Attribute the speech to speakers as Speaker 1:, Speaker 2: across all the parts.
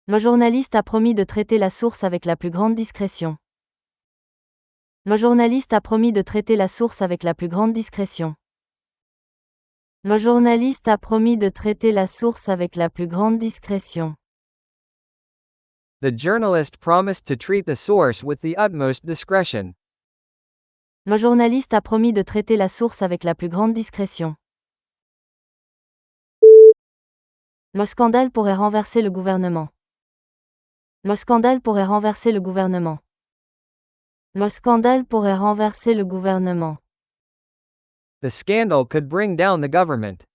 Speaker 1: Le journaliste a promis de traiter la source avec la plus grande discrétion. Le journaliste a promis de traiter la source avec la plus grande discrétion. Le journaliste a promis de traiter la source avec la plus grande discrétion.
Speaker 2: The journalist promised to treat the source with the utmost discretion.
Speaker 1: Le journaliste a promis de traiter la source avec la plus grande discrétion. Le scandale pourrait renverser le gouvernement. Le scandale pourrait renverser le gouvernement. Le scandale pourrait renverser le gouvernement.
Speaker 2: The scandal could bring down the government.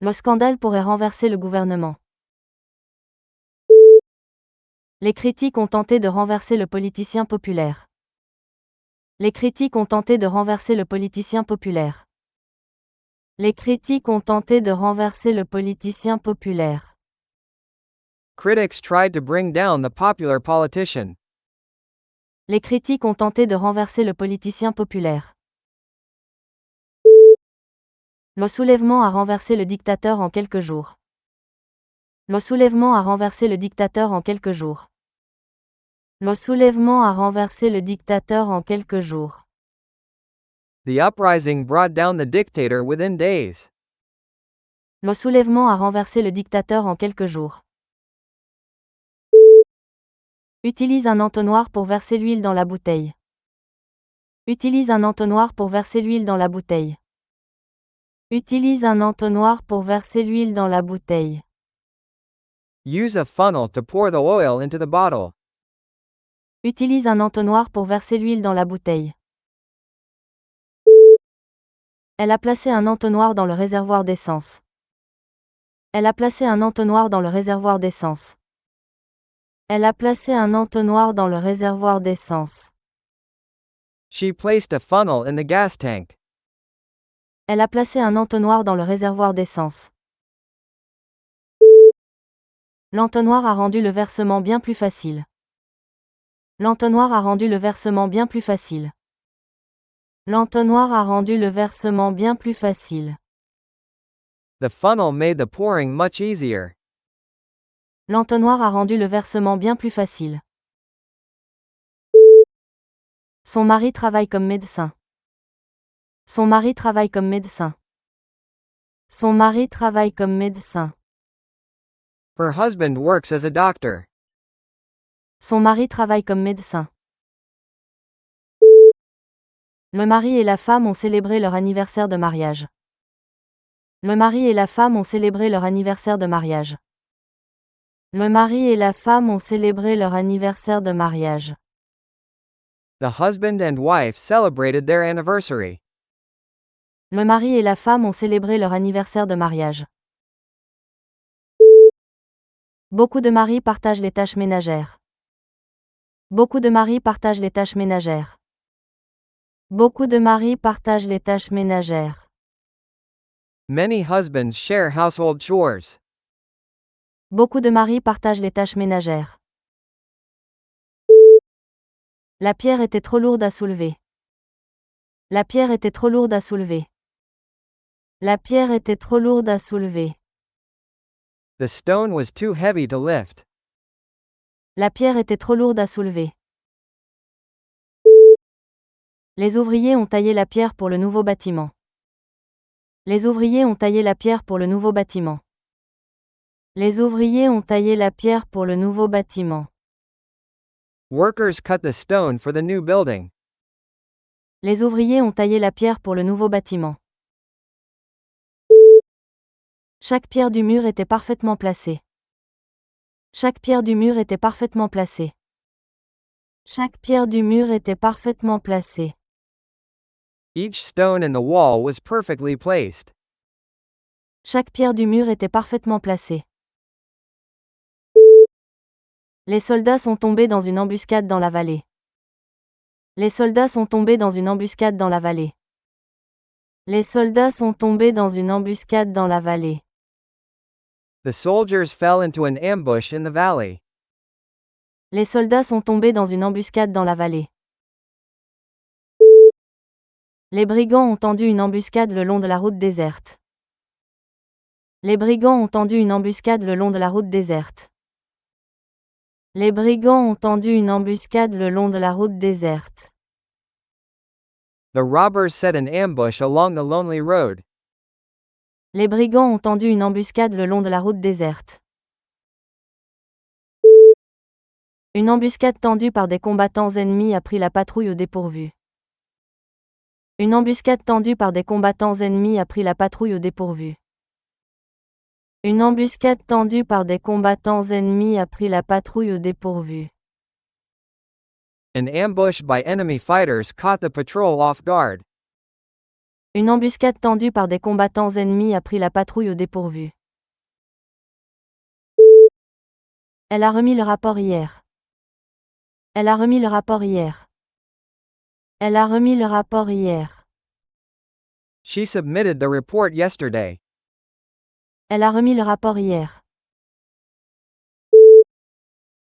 Speaker 1: Le scandale pourrait renverser le gouvernement. Les critiques ont tenté de renverser le politicien populaire. Les critiques ont tenté de renverser le politicien populaire. Les critiques ont tenté de renverser le politicien populaire.
Speaker 2: Critics tried to bring down the popular politician.
Speaker 1: Les critiques ont tenté de renverser le politicien populaire. Le soulèvement a renversé le dictateur en quelques jours. Le soulèvement a renversé le dictateur en quelques jours. Le soulèvement a renversé le dictateur en quelques jours.
Speaker 2: The uprising brought down the dictator within days.
Speaker 1: Le soulèvement a renversé le dictateur en quelques jours. Utilise un entonnoir pour verser l'huile dans la bouteille. Utilise un entonnoir pour verser l'huile dans la bouteille. Utilise un entonnoir pour verser l'huile dans la bouteille.
Speaker 2: Use a funnel to pour the oil into the bottle.
Speaker 1: Utilise un entonnoir pour verser l'huile dans la bouteille. Elle a placé un entonnoir dans le réservoir d'essence. Elle a placé un entonnoir dans le réservoir d'essence. Elle a placé un entonnoir dans le réservoir d'essence.
Speaker 2: She placed a funnel in the gas tank.
Speaker 1: Elle a placé un entonnoir dans le réservoir d'essence. L'entonnoir a rendu le versement bien plus facile. L'entonnoir a rendu le versement bien plus facile. L'entonnoir a rendu le versement bien plus facile.
Speaker 2: The funnel made the pouring much easier.
Speaker 1: L'entonnoir a rendu le versement bien plus facile. Son mari travaille comme médecin. Son mari travaille comme médecin. Son mari travaille comme médecin.
Speaker 2: Her husband works as a doctor.
Speaker 1: Son mari travaille comme médecin. Le mari et la femme ont célébré leur anniversaire de mariage. Le mari et la femme ont célébré leur anniversaire de mariage. Le mari et la femme ont célébré leur anniversaire de mariage.
Speaker 2: The husband and wife celebrated their anniversary.
Speaker 1: Le mari et la femme ont célébré leur anniversaire de mariage. Beaucoup de maris partagent les tâches ménagères. Beaucoup de maris partagent les tâches ménagères. Beaucoup de maris partagent les tâches ménagères.
Speaker 2: Many husbands share household chores.
Speaker 1: Beaucoup de maris partagent les tâches ménagères. La pierre était trop lourde à soulever. La pierre était trop lourde à soulever. La pierre était trop lourde à soulever.
Speaker 2: The stone was too heavy to lift.
Speaker 1: La pierre était trop lourde à soulever. Les ouvriers ont taillé la pierre pour le nouveau bâtiment. Les ouvriers ont taillé la pierre pour le nouveau bâtiment. Les ouvriers ont taillé la pierre pour le nouveau bâtiment.
Speaker 2: Workers cut the stone for the new building.
Speaker 1: Les ouvriers ont taillé la pierre pour le nouveau bâtiment. Chaque pierre du mur était parfaitement placée. Chaque pierre du mur était parfaitement placée. Chaque pierre du mur était parfaitement placée.
Speaker 2: Each stone in the wall was perfectly placed.
Speaker 1: Chaque pierre du mur était parfaitement placée. Les soldats sont tombés dans une embuscade dans la vallée. Les soldats sont tombés dans une embuscade dans la vallée. Les soldats sont tombés dans une embuscade dans la vallée.
Speaker 2: The soldiers fell into an ambush in the valley.
Speaker 1: Les soldats sont tombés dans une embuscade dans la vallée. Les brigands ont tendu une embuscade le long de la route déserte. Les brigands ont tendu une embuscade le long de la route déserte. Les brigands ont tendu une embuscade le long de la route déserte.
Speaker 2: The robbers set an ambush along the lonely road.
Speaker 1: Les brigands ont tendu une embuscade le long de la route déserte. Une embuscade tendue par des combattants ennemis a pris la patrouille au dépourvu. Une embuscade tendue par des combattants ennemis a pris la patrouille au dépourvu. Une embuscade tendue par des combattants ennemis a pris la patrouille au dépourvu.
Speaker 2: An ambush by enemy fighters caught the patrol off guard.
Speaker 1: Une embuscade tendue par des combattants ennemis a pris la patrouille au dépourvu. Elle a remis le rapport hier. Elle a remis le rapport hier. Elle a remis le rapport hier.
Speaker 2: She submitted the report yesterday.
Speaker 1: Elle a remis le rapport hier.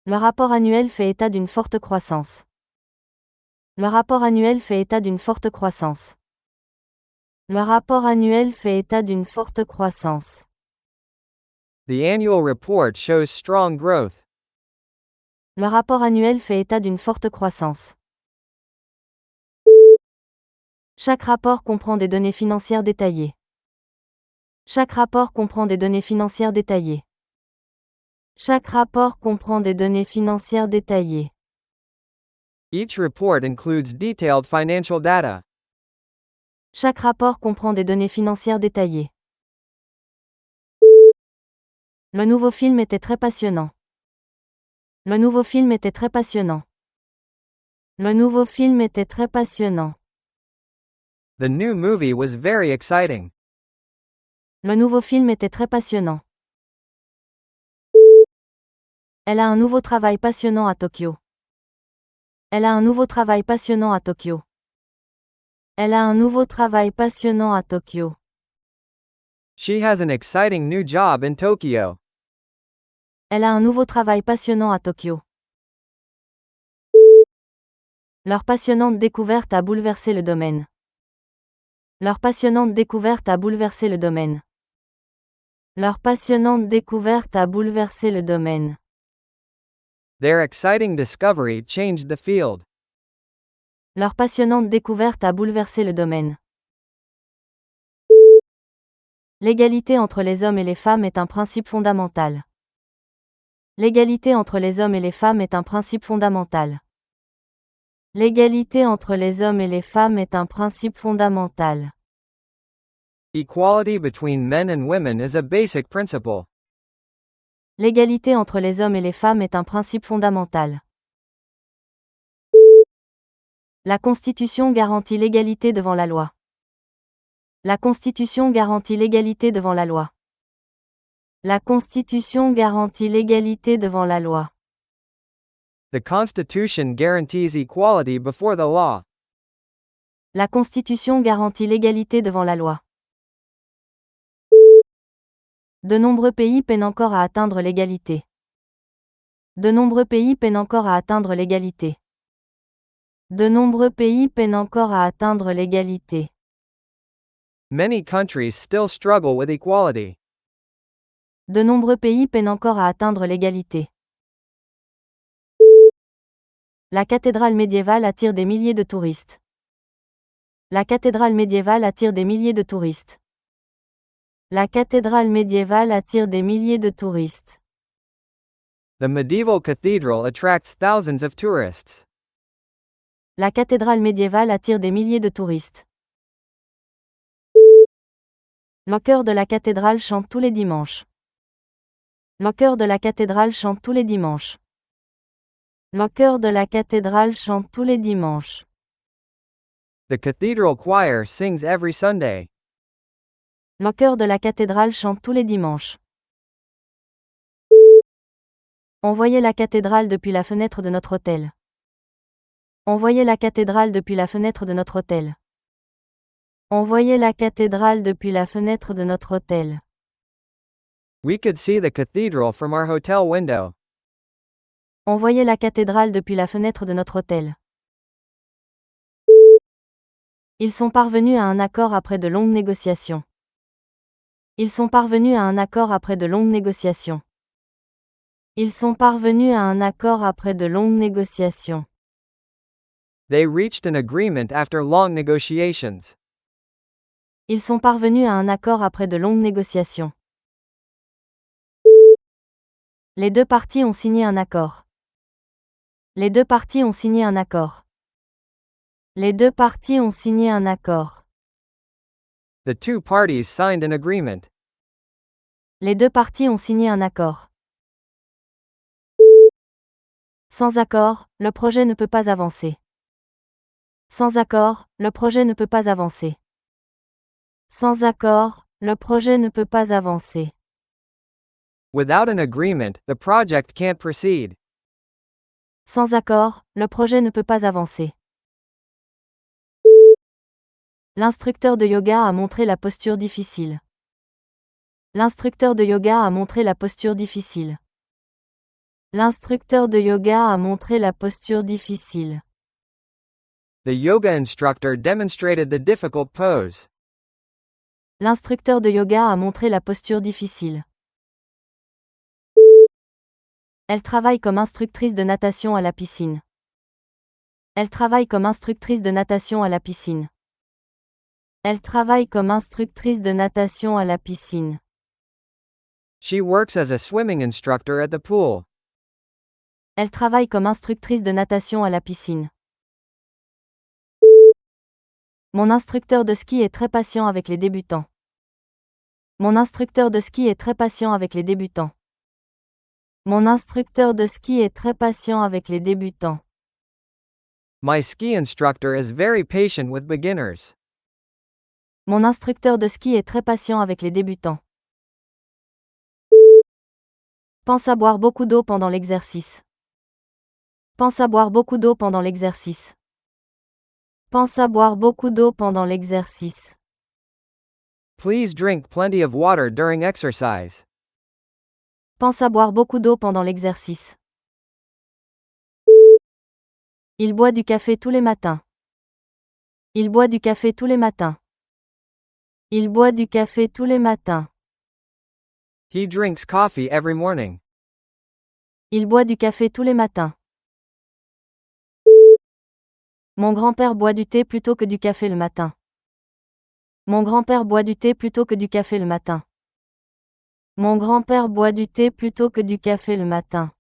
Speaker 1: Le rapport annuel fait état d'une forte croissance. Le rapport annuel fait état d'une forte croissance. Le rapport annuel fait état d'une forte croissance.
Speaker 2: The annual report shows strong growth.
Speaker 1: Le rapport annuel fait état d'une forte croissance. Chaque rapport comprend des données financières détaillées. Chaque rapport comprend des données financières détaillées. Chaque rapport comprend des données financières détaillées.
Speaker 2: Each report includes detailed financial data.
Speaker 1: Chaque rapport comprend des données financières détaillées. Le nouveau film était très passionnant. Le nouveau film était très passionnant. Le nouveau film était très passionnant.
Speaker 2: The new movie was very exciting.
Speaker 1: Le nouveau film était très passionnant. Elle a un nouveau travail passionnant à Tokyo. Elle a un nouveau travail passionnant à Tokyo. Elle a un nouveau travail passionnant à Tokyo.
Speaker 2: She has an exciting new job in Tokyo.
Speaker 1: Elle a un nouveau travail passionnant à Tokyo. Leur passionnante découverte a bouleversé le domaine. Leur passionnante découverte a bouleversé le domaine. Leur passionnante découverte a bouleversé le domaine.
Speaker 2: Their exciting discovery changed the field.
Speaker 1: Leur passionnante découverte a bouleversé le domaine. L'égalité entre les hommes et les femmes est un principe fondamental. L'égalité entre les hommes et les femmes est un principe fondamental. L'égalité entre les hommes et les femmes est un principe fondamental.
Speaker 2: Equality between men and women is a basic principle.
Speaker 1: L'égalité entre les hommes et les femmes est un principe fondamental. La Constitution garantit l'égalité devant la loi. La Constitution garantit l'égalité devant la loi. La Constitution garantit l'égalité devant la loi.
Speaker 2: The Constitution guarantees equality before the law.
Speaker 1: La Constitution garantit l'égalité devant la loi. De nombreux pays peinent encore à atteindre l'égalité. De nombreux pays peinent encore à atteindre l'égalité. De nombreux pays peinent encore à atteindre l'égalité.
Speaker 2: Many countries still struggle with equality.
Speaker 1: De nombreux pays peinent encore à atteindre l'égalité. La cathédrale médiévale attire des milliers de touristes. La cathédrale médiévale attire des milliers de touristes. La cathédrale médiévale attire des milliers de touristes.
Speaker 2: The medieval cathedral attracts thousands of tourists.
Speaker 1: La cathédrale médiévale attire des milliers de touristes. Le chœur de la cathédrale chante tous les dimanches. Le chœur de la cathédrale chante tous les dimanches. Le chœur de la cathédrale chante tous les dimanches.
Speaker 2: The cathedral choir sings every Sunday.
Speaker 1: Le chœur de la cathédrale chante tous les dimanches. On voyait la cathédrale depuis la fenêtre de notre hôtel. On voyait la cathédrale depuis la fenêtre de notre hôtel. On voyait la cathédrale depuis la fenêtre de notre hôtel.
Speaker 2: We could see the cathedral from our hotel window.
Speaker 1: On voyait la cathédrale depuis la fenêtre de notre hôtel. Ils sont parvenus à un accord après de longues négociations. Ils sont parvenus à un accord après de longues négociations. Ils sont parvenus à un accord après de longues négociations.
Speaker 2: They reached an agreement after long negotiations.
Speaker 1: Ils sont parvenus à un accord après de longues négociations. Les deux parties ont signé un accord. Les deux parties ont signé un accord. Les deux parties ont signé un accord.
Speaker 2: The two parties signed an agreement.
Speaker 1: Les deux parties ont signé un accord. Sans accord, le projet ne peut pas avancer. Sans accord, le projet ne peut pas avancer. Sans accord, le projet ne peut pas avancer.
Speaker 2: Without an agreement, the project can't proceed.
Speaker 1: Sans accord, le projet ne peut pas avancer. L'instructeur de yoga a montré la posture difficile. L'instructeur de yoga a montré la posture difficile. L'instructeur de yoga a montré la posture difficile.
Speaker 2: The yoga instructor demonstrated the difficult pose.
Speaker 1: L'instructeur de yoga a montré la posture difficile. Elle travaille comme instructrice de natation à la piscine. Elle travaille comme instructrice de natation à la piscine. Elle travaille comme instructrice de natation à la piscine.
Speaker 2: She works as a swimming instructor at the pool.
Speaker 1: Elle travaille comme instructrice de natation à la piscine. Mon instructeur de ski est très patient avec les débutants. Mon instructeur de ski est très patient avec les débutants. Mon instructeur de ski est très patient avec les débutants.
Speaker 2: My ski instructor is very patient with beginners.
Speaker 1: Mon instructeur de ski est très patient avec les débutants. Pense à boire beaucoup d'eau pendant l'exercice. Pense à boire beaucoup d'eau pendant l'exercice. Pense à boire beaucoup d'eau pendant l'exercice.
Speaker 2: Please drink plenty of water during exercise.
Speaker 1: Pense à boire beaucoup d'eau pendant l'exercice. Il boit du café tous les matins. Il boit du café tous les matins. Il boit du café tous les matins.
Speaker 2: He drinks coffee every morning.
Speaker 1: Il boit du café tous les matins. Mon grand-père boit du thé plutôt que du café le matin. Mon grand-père boit du thé plutôt que du café le matin. Mon grand-père boit du thé plutôt que du café le matin.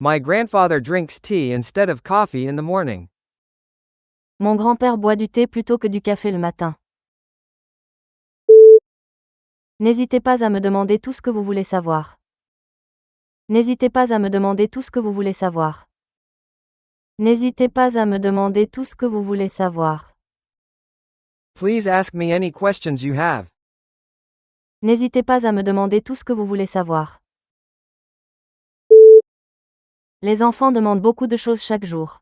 Speaker 2: My grandfather drinks tea instead of coffee in the morning.
Speaker 1: Mon grand-père boit du thé plutôt que du café le matin. N'hésitez pas à me demander tout ce que vous voulez savoir. N'hésitez pas à me demander tout ce que vous voulez savoir. N'hésitez pas à me demander tout ce que vous voulez savoir.
Speaker 2: Please ask me any questions you have.
Speaker 1: N'hésitez pas à me demander tout ce que vous voulez savoir. Les enfants demandent beaucoup de choses chaque jour.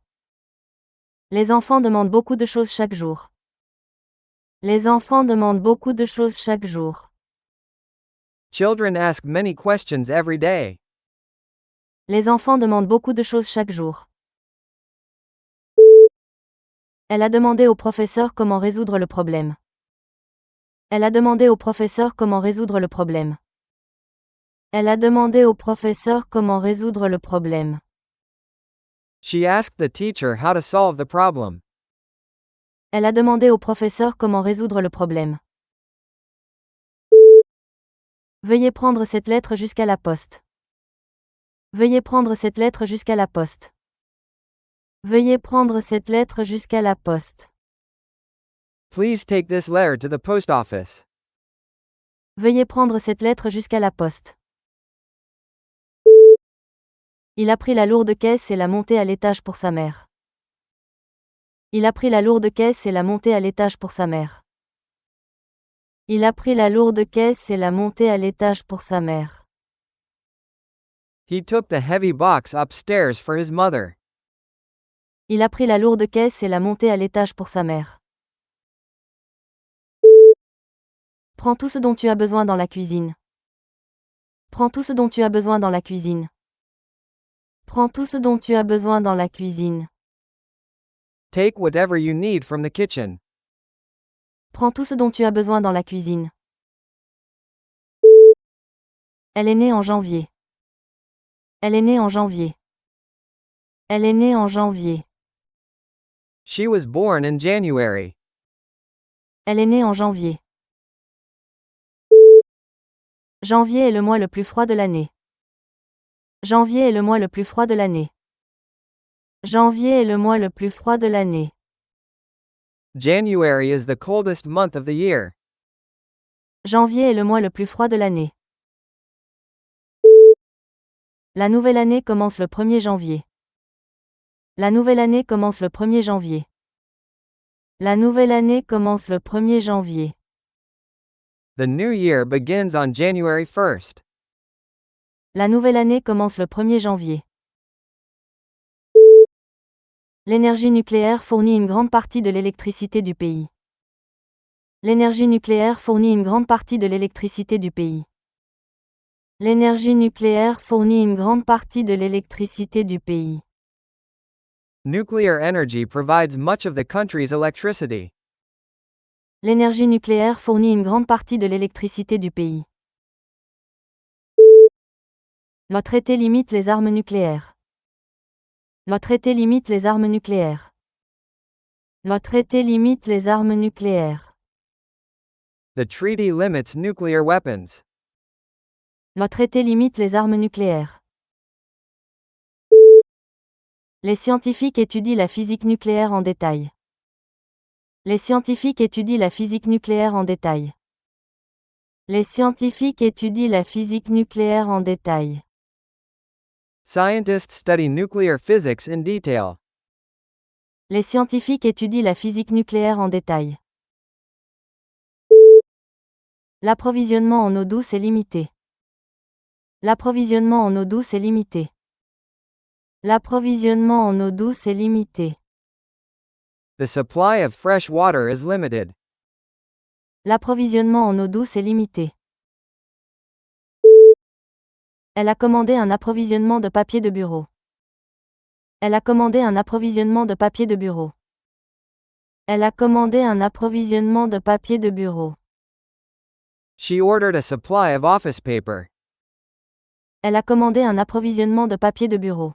Speaker 1: Les enfants demandent beaucoup de choses chaque jour. Les enfants demandent beaucoup de choses chaque jour.
Speaker 2: Children ask many questions every day.
Speaker 1: Les enfants demandent beaucoup de choses chaque jour. Elle a demandé au professeur comment résoudre le problème. Elle a demandé au professeur comment résoudre le problème. Elle a demandé au professeur comment résoudre le problème.
Speaker 2: She asked the teacher how to solve the problem.
Speaker 1: Elle a demandé au professeur comment résoudre le problème. Veuillez prendre cette lettre jusqu'à la poste. Veuillez prendre cette lettre jusqu'à la poste. Veuillez prendre cette lettre jusqu'à la poste.
Speaker 2: Please take this letter to the post office.
Speaker 1: Veuillez prendre cette lettre jusqu'à la poste. Il a pris la lourde caisse et l'a montée à l'étage pour sa mère. Il a pris la lourde caisse et l'a montée à l'étage pour sa mère. Il a pris la lourde caisse et l'a montée à l'étage pour sa mère.
Speaker 2: He took the heavy box upstairs for his mother.
Speaker 1: Il a pris la lourde caisse et l'a montée à l'étage pour sa mère. Prends tout ce dont tu as besoin dans la cuisine. Prends tout ce dont tu as besoin dans la cuisine. Prends tout ce dont tu as besoin dans la cuisine.
Speaker 2: Take whatever you need from the kitchen.
Speaker 1: Prends tout ce dont tu as besoin dans la cuisine. Elle est née en janvier. Elle est née en janvier. Elle est née en janvier.
Speaker 2: She was born in January.
Speaker 1: Elle est née en janvier. Janvier est le mois le plus froid de l'année. Janvier est le mois le plus froid de l'année. Janvier est le mois le plus froid de l'année.
Speaker 2: January is the coldest month of the year.
Speaker 1: Janvier est le mois le plus froid de l'année. La nouvelle année commence le 1er janvier. La nouvelle année commence le 1er janvier. La nouvelle année commence le 1er janvier.
Speaker 2: The new year begins on January 1st.
Speaker 1: La nouvelle année commence le 1er janvier. L'énergie nucléaire fournit une grande partie de l'électricité du pays. L'énergie nucléaire fournit une grande partie de l'électricité du pays. L'énergie nucléaire fournit une grande partie de l'électricité du pays.
Speaker 2: Nuclear energy provides much of the country's electricity.
Speaker 1: L'énergie nucléaire fournit une grande partie de l'électricité du pays. Le traité limite les armes nucléaires. Le traité limite les armes nucléaires. Le traité limite les armes nucléaires.
Speaker 2: The treaty limits nuclear weapons.
Speaker 1: Le traité limite les armes nucléaires. Les scientifiques étudient la physique nucléaire en détail. Les scientifiques étudient la physique nucléaire en détail. Les scientifiques étudient la physique nucléaire en détail.
Speaker 2: Scientists study nuclear physics in detail.
Speaker 1: Les scientifiques étudient la physique nucléaire en détail. L'approvisionnement en eau douce est limité. L'approvisionnement en eau douce est limité. L'approvisionnement en eau douce est limité.
Speaker 2: The supply of fresh water is limited.
Speaker 1: L'approvisionnement en eau douce est limité. Elle a commandé un approvisionnement de papier de bureau. Elle a commandé un approvisionnement de papier de bureau. Elle a commandé un approvisionnement de papier de bureau.
Speaker 2: She ordered a supply of office paper.
Speaker 1: Elle a commandé un approvisionnement de papier de bureau.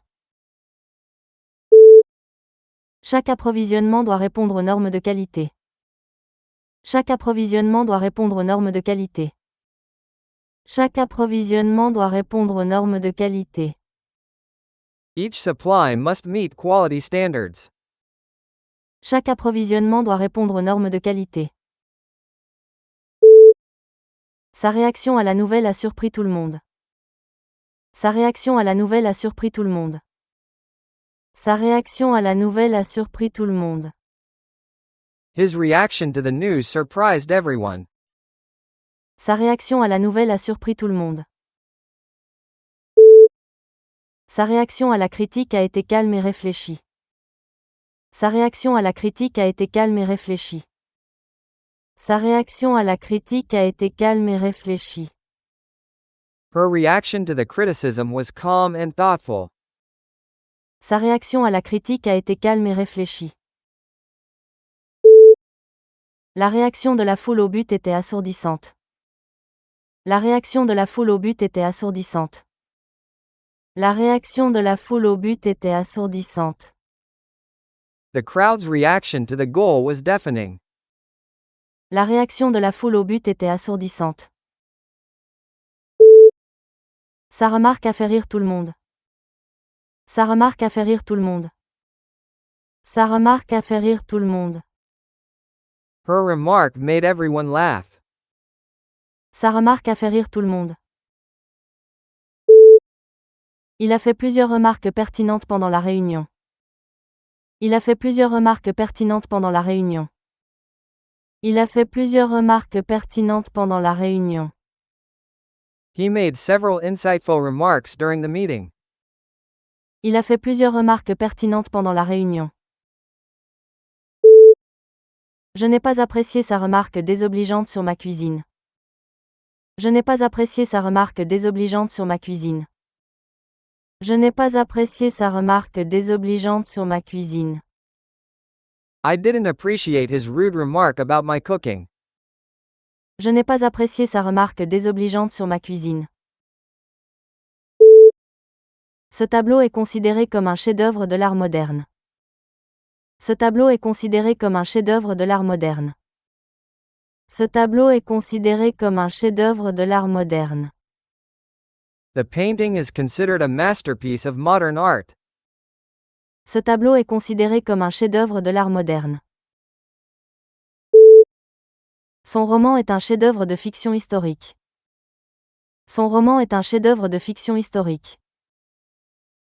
Speaker 1: Chaque approvisionnement doit répondre aux normes de qualité. Chaque approvisionnement doit répondre aux normes de qualité. Chaque approvisionnement doit répondre aux normes de qualité.
Speaker 2: Each supply must meet quality standards.
Speaker 1: Chaque approvisionnement doit répondre aux normes de qualité. Sa réaction à la nouvelle a surpris tout le monde. Sa réaction à la nouvelle a surpris tout le monde. Sa réaction à la nouvelle a surpris tout le monde.
Speaker 2: His reaction to the news surprised everyone.
Speaker 1: Sa réaction à la nouvelle a surpris tout le monde. Sa réaction à la critique a été calme et réfléchie. Sa réaction à la critique a été calme et réfléchie. Sa réaction à la critique a été calme et réfléchie.
Speaker 2: Her reaction to the criticism was calm and thoughtful.
Speaker 1: Sa réaction à la critique a été calme et réfléchie. La réaction de la foule au but était assourdissante. La réaction de la foule au but était assourdissante. La réaction de la foule au but était assourdissante.
Speaker 2: The crowd's reaction to the goal was deafening.
Speaker 1: La réaction de la foule au but était assourdissante. Sa remarque a fait rire tout le monde. Sa remarque a fait rire tout le monde. Sa remarque a fait rire tout le monde.
Speaker 2: Her remark made everyone laugh.
Speaker 1: Sa remarque a fait rire tout le monde. Il a fait plusieurs remarques pertinentes pendant la réunion. Il a fait plusieurs remarques pertinentes pendant la réunion. Il a fait plusieurs remarques pertinentes pendant la réunion.
Speaker 2: He made several insightful remarks during the meeting.
Speaker 1: Il a fait plusieurs remarques pertinentes pendant la réunion. Je n'ai pas apprécié sa remarque désobligeante sur ma cuisine. Je n'ai pas apprécié sa remarque désobligeante sur ma cuisine. Je n'ai pas apprécié sa remarque désobligeante sur ma cuisine.
Speaker 2: I didn't appreciate his rude remark about my cooking.
Speaker 1: Je n'ai pas apprécié sa remarque désobligeante sur ma cuisine. Ce tableau est considéré comme un chef-d'œuvre de l'art moderne. Ce tableau est considéré comme un chef-d'œuvre de l'art moderne. Ce tableau est considéré comme un chef-d'œuvre de l'art moderne.
Speaker 2: The painting is considered a masterpiece of modern art.
Speaker 1: Ce tableau est considéré comme un chef-d'œuvre de l'art moderne. Son roman est un chef-d'œuvre de fiction historique. Son roman est un chef-d'œuvre de fiction historique.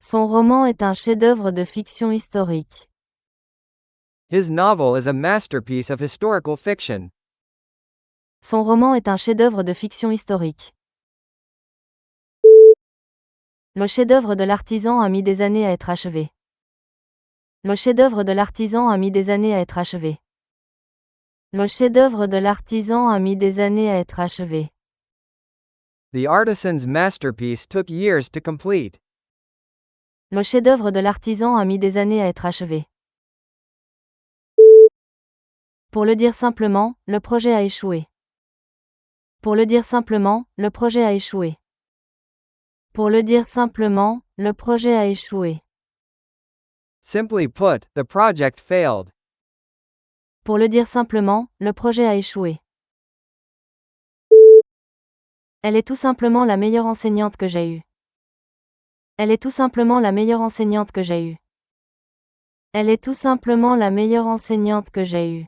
Speaker 1: Son roman est un chef-d'œuvre de fiction historique.
Speaker 2: His novel is a masterpiece of historical fiction.
Speaker 1: Son roman est un chef-d'œuvre de fiction historique. Le chef-d'œuvre de l'artisan a mis des années à être achevé. Le chef-d'œuvre de l'artisan a mis des années à être achevé. Le chef-d'œuvre de l'artisan a mis des années à être achevé.
Speaker 2: The artisan's masterpiece took years to complete.
Speaker 1: Le chef-d'œuvre de l'artisan a mis des années à être achevé. Pour le dire simplement, le projet a échoué. Pour le dire simplement, le projet a échoué. Pour le dire simplement, le projet a échoué.
Speaker 2: Simply put, the project failed.
Speaker 1: Pour le dire simplement, le projet a échoué. Elle est tout simplement la meilleure enseignante que j'ai eue. Elle est tout simplement la meilleure enseignante que j'ai eue. Elle est tout simplement la meilleure enseignante que j'ai eue.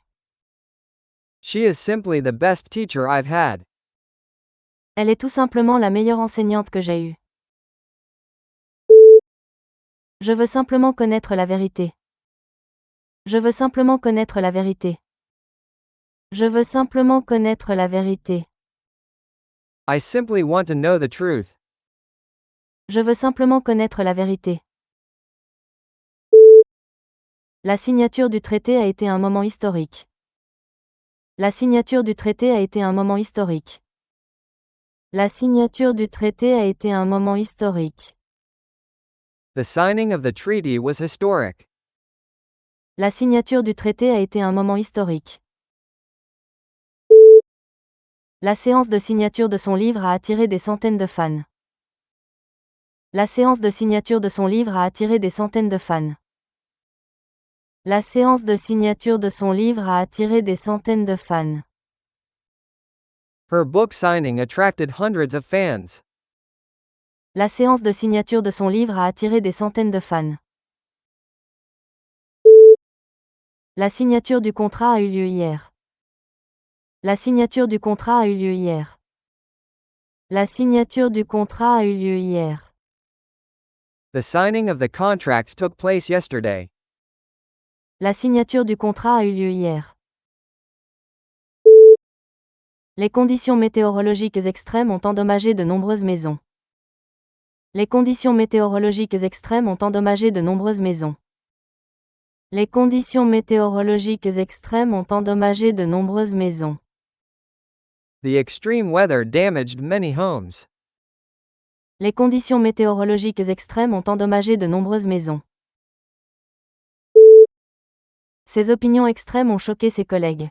Speaker 2: She is simply the best teacher I've had.
Speaker 1: Elle est tout simplement la meilleure enseignante que j'ai eue. Je veux simplement connaître la vérité. Je veux simplement connaître la vérité. Je veux simplement connaître la vérité.
Speaker 2: I simply want to know the truth.
Speaker 1: Je veux simplement connaître la vérité. La signature du traité a été un moment historique. La signature du traité a été un moment historique. La signature du traité a été un moment historique.
Speaker 2: The signing of the treaty was historic.
Speaker 1: La signature du traité a été un moment historique. La séance de signature de son livre a attiré des centaines de fans. La séance de signature de son livre a attiré des centaines de fans. La séance de signature de son livre a attiré des centaines de fans.
Speaker 2: Her book signing attracted hundreds of fans.
Speaker 1: La séance de signature de son livre a attiré des centaines de fans. La signature du contrat a eu lieu hier. La signature du contrat a eu lieu hier. La signature du contrat a eu lieu hier.
Speaker 2: The signing of the contract took place yesterday.
Speaker 1: La signature du contrat a eu lieu hier. Les conditions météorologiques extrêmes ont endommagé de nombreuses maisons. Les conditions météorologiques extrêmes ont endommagé de nombreuses maisons. Les conditions météorologiques extrêmes ont endommagé de nombreuses maisons.
Speaker 2: The extreme weather damaged many homes.
Speaker 1: Les conditions météorologiques extrêmes ont endommagé de nombreuses maisons. Ces opinions extrêmes ont choqué ses collègues.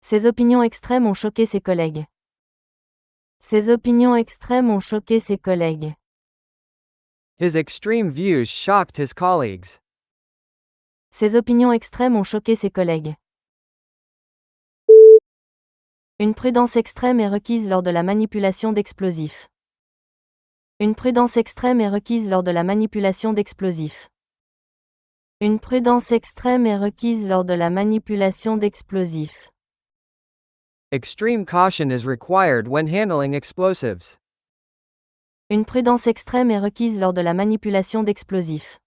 Speaker 1: Ces opinions extrêmes ont choqué ses collègues. Ces opinions extrêmes ont choqué ses collègues.
Speaker 2: His extreme views shocked his colleagues.
Speaker 1: Ces opinions extrêmes ont choqué ses collègues. Une prudence extrême est requise lors de la manipulation d'explosifs. Une prudence extrême est requise lors de la manipulation d'explosifs. Une prudence extrême est requise lors de la manipulation d'explosifs.
Speaker 2: Extreme caution is required when handling explosives.
Speaker 1: Une prudence extrême est requise lors de la manipulation d'explosifs.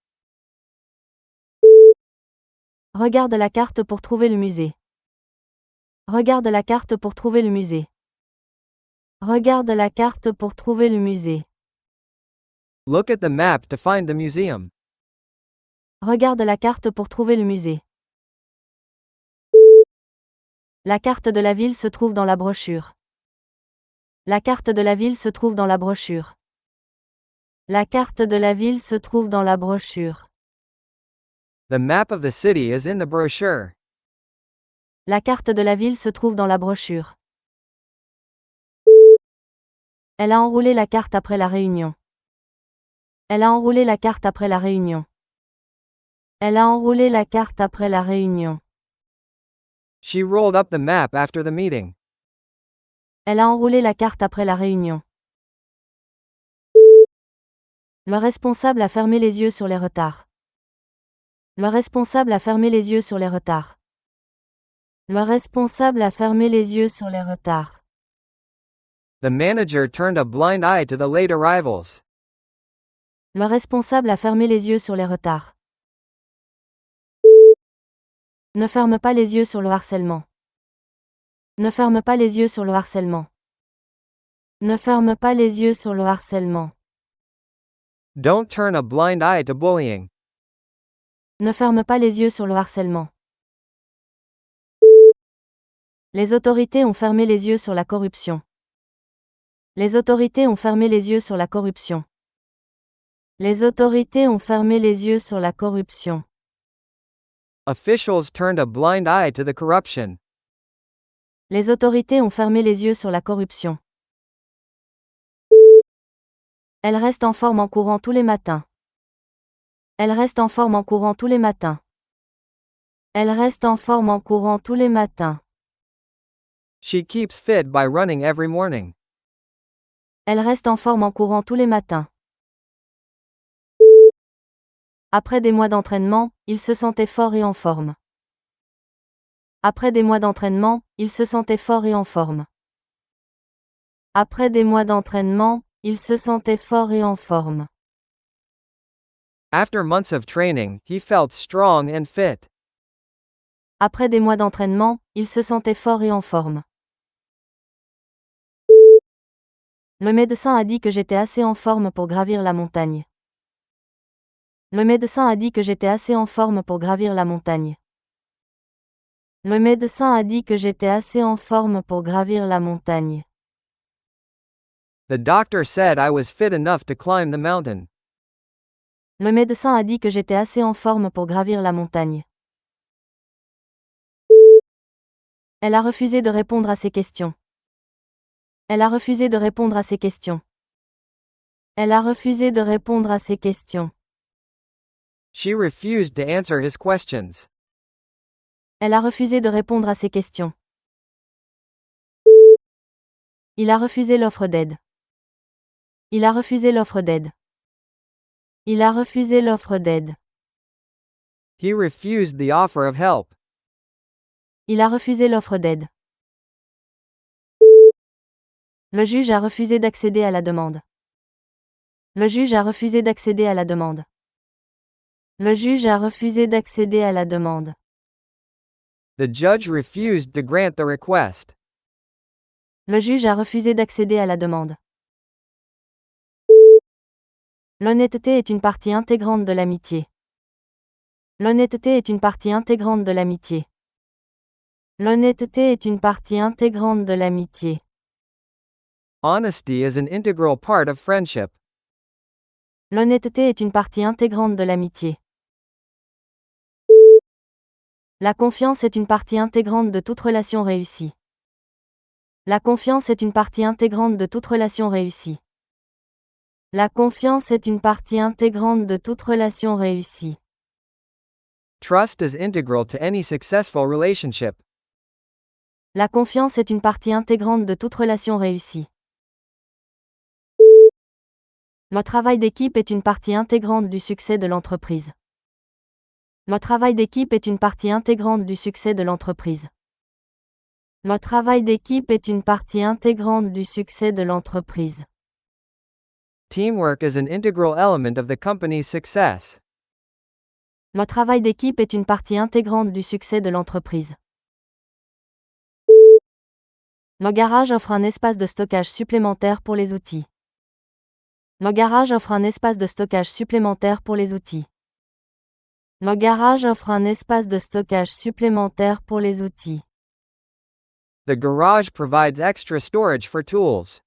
Speaker 1: Regarde la carte pour trouver le musée. Regarde la carte pour trouver le musée. Regarde la carte pour trouver le musée.
Speaker 2: Look at the map to find the museum.
Speaker 1: Regarde la carte pour trouver le musée. La carte de la ville se trouve dans la brochure. La carte de la ville se trouve dans la brochure. La carte de la ville se trouve dans la brochure.
Speaker 2: The map of the city is in the brochure.
Speaker 1: La carte de la ville se trouve dans la brochure. Elle a enroulé la carte après la réunion. Elle a enroulé la carte après la réunion. Elle a enroulé la carte après la réunion.
Speaker 2: She rolled up the map after the meeting.
Speaker 1: Elle a enroulé la carte après la réunion. Le responsable a fermé les yeux sur les retards. Le responsable a fermé les yeux sur les retards. Le responsable a fermé les yeux sur les retards.
Speaker 2: The manager turned a blind eye to the late arrivals.
Speaker 1: Le responsable a fermé les yeux sur les retards. Ne ferme pas les yeux sur le harcèlement. Ne ferme pas les yeux sur le harcèlement. Ne ferme pas les yeux sur le harcèlement.
Speaker 2: Don't turn a blind eye to bullying.
Speaker 1: Ne ferme pas les yeux sur le harcèlement. Les autorités ont fermé les yeux sur la corruption. Les autorités ont fermé les yeux sur la corruption. Les autorités ont fermé les yeux sur la corruption.
Speaker 2: Officials turned a blind eye to the corruption.
Speaker 1: Les autorités ont fermé les yeux sur la corruption. Elle reste en forme en courant tous les matins. Elle reste en forme en courant tous les matins. Elle reste en forme en courant tous les matins.
Speaker 2: She keeps fit by running every morning.
Speaker 1: Elle reste en forme en courant tous les matins. Après des mois d'entraînement, il se sentait fort et en forme. Après des mois d'entraînement, il se sentait fort et en forme. Après des mois d'entraînement, il se sentait fort et en forme.
Speaker 2: After months of training, he felt strong and fit.
Speaker 1: Après des mois d'entraînement, il se sentait fort et en forme. Le médecin a dit que j'étais assez en forme pour gravir la montagne. Le médecin a dit que j'étais assez en forme pour gravir la montagne. Le médecin a dit que j'étais assez en forme pour gravir la montagne.
Speaker 2: The doctor said I was fit enough to climb the mountain.
Speaker 1: Le médecin a dit que j'étais assez en forme pour gravir la montagne. Elle a refusé de répondre à ses questions. Elle a refusé de répondre à ses questions. Elle a refusé de répondre à ses questions.
Speaker 2: She refused to answer his questions.
Speaker 1: Elle a refusé de répondre à ses questions. Il a refusé l'offre d'aide. Il a refusé l'offre d'aide. Il a refusé l'offre d'aide.
Speaker 2: He refused the offer of help.
Speaker 1: Il a refusé l'offre d'aide. Le juge a refusé d'accéder à la demande. Le juge a refusé d'accéder à la demande. Le juge a refusé d'accéder à la demande.
Speaker 2: The judge refused to grant the request.
Speaker 1: Le juge a refusé d'accéder à la demande. L'honnêteté est une partie intégrante de l'amitié. L'honnêteté est une partie intégrante de l'amitié. L'honnêteté est une partie intégrante de l'amitié.
Speaker 2: Honesty is an integral part of friendship.
Speaker 1: L'honnêteté est une partie intégrante de l'amitié. La confiance est une partie intégrante de toute relation réussie. La confiance est une partie intégrante de toute relation réussie. La confiance est une partie intégrante de toute relation réussie.
Speaker 2: Trust is integral to any successful relationship.
Speaker 1: La confiance est une partie intégrante de toute relation réussie. Le travail d'équipe est une partie intégrante du succès de l'entreprise. Le travail d'équipe est une partie intégrante du succès de l'entreprise. Le travail d'équipe est une partie intégrante du succès de l'entreprise.
Speaker 2: Teamwork is an integral element of the company's success.
Speaker 1: Le travail d'équipe est une partie intégrante du succès de l'entreprise. Le garage offre un espace de stockage supplémentaire pour les outils. Le garage offre un espace de stockage supplémentaire pour les outils. Le garage offre un espace de stockage supplémentaire pour les outils.
Speaker 2: The garage provides extra storage for tools.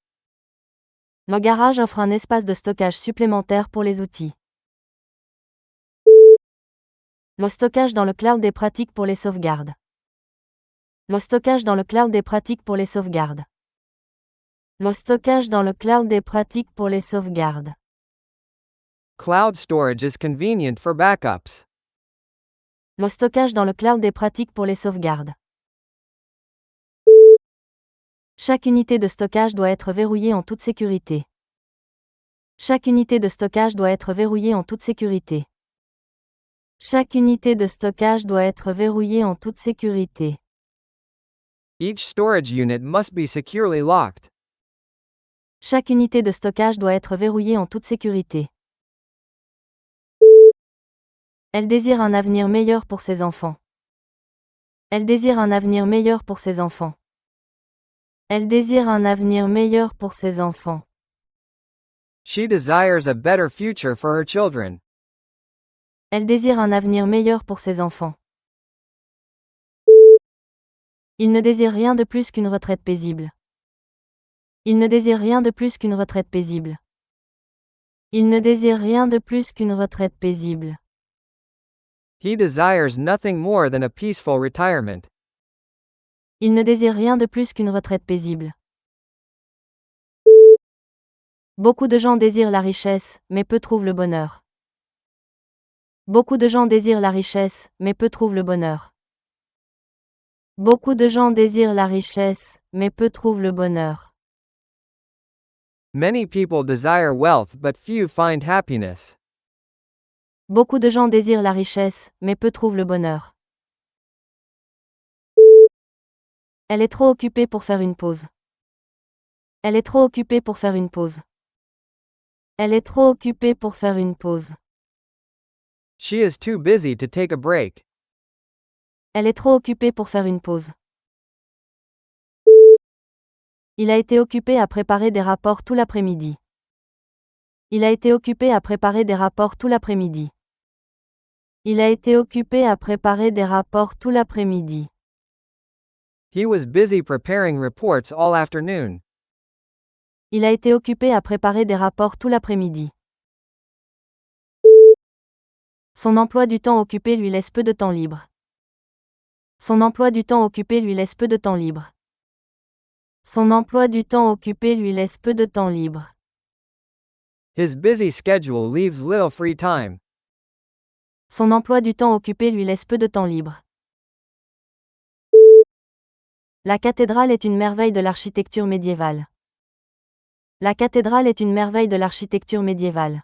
Speaker 1: Le garage offre un espace de stockage supplémentaire pour les outils. Le stockage dans le cloud est pratique pour les sauvegardes. Le stockage dans le cloud est pratique pour les sauvegardes. Le stockage dans le cloud est pratique pour les sauvegardes.
Speaker 2: Cloud storage is convenient for backups.
Speaker 1: Le stockage dans le cloud est pratique pour les sauvegardes. Chaque unité de stockage doit être verrouillée en toute sécurité. Chaque unité de stockage doit être verrouillée en toute sécurité. Chaque unité de stockage doit être verrouillée en toute sécurité.
Speaker 2: Each storage unit must be securely locked.
Speaker 1: Chaque unité de stockage doit être verrouillée en toute sécurité. Elle désire un avenir meilleur pour ses enfants. Elle désire un avenir meilleur pour ses enfants. Elle désire un avenir meilleur pour ses enfants.
Speaker 2: She desires a better future for her children.
Speaker 1: Elle désire un avenir meilleur pour ses enfants. Il ne désire rien de plus qu'une retraite paisible. Il ne désire rien de plus qu'une retraite paisible. Il ne désire rien de plus qu'une retraite paisible.
Speaker 2: He desires nothing more than a peaceful retirement.
Speaker 1: Il ne désire rien de plus qu'une retraite paisible. Beaucoup de gens désirent la richesse, mais peu trouvent le bonheur. Beaucoup de gens désirent la richesse, mais peu trouvent le bonheur. Beaucoup de gens désirent la richesse, mais peu trouvent le bonheur.
Speaker 2: Many people desire wealth but few find happiness.
Speaker 1: Beaucoup de gens désirent la richesse, mais peu trouvent le bonheur. Elle est trop occupée pour faire une pause. Elle est trop occupée pour faire une pause. Elle est trop occupée pour faire une pause.
Speaker 2: She is too busy to take a break.
Speaker 1: Elle est trop occupée pour faire une pause. Il a été occupé à préparer des rapports tout l'après-midi. Il a été occupé à préparer des rapports tout l'après-midi. Il a été occupé à préparer des rapports tout l'après-midi.
Speaker 2: He was busy preparing reports all afternoon.
Speaker 1: Il a été occupé à préparer des rapports tout l'après-midi. Son emploi du temps occupé lui laisse peu de temps libre. Son emploi du temps occupé lui laisse peu de temps libre. Son emploi du temps occupé lui laisse peu de temps libre.
Speaker 2: His busy schedule leaves little free time.
Speaker 1: Son emploi du temps occupé lui laisse peu de temps libre. La cathédrale est une merveille de l'architecture médiévale. La cathédrale est une merveille de l'architecture médiévale.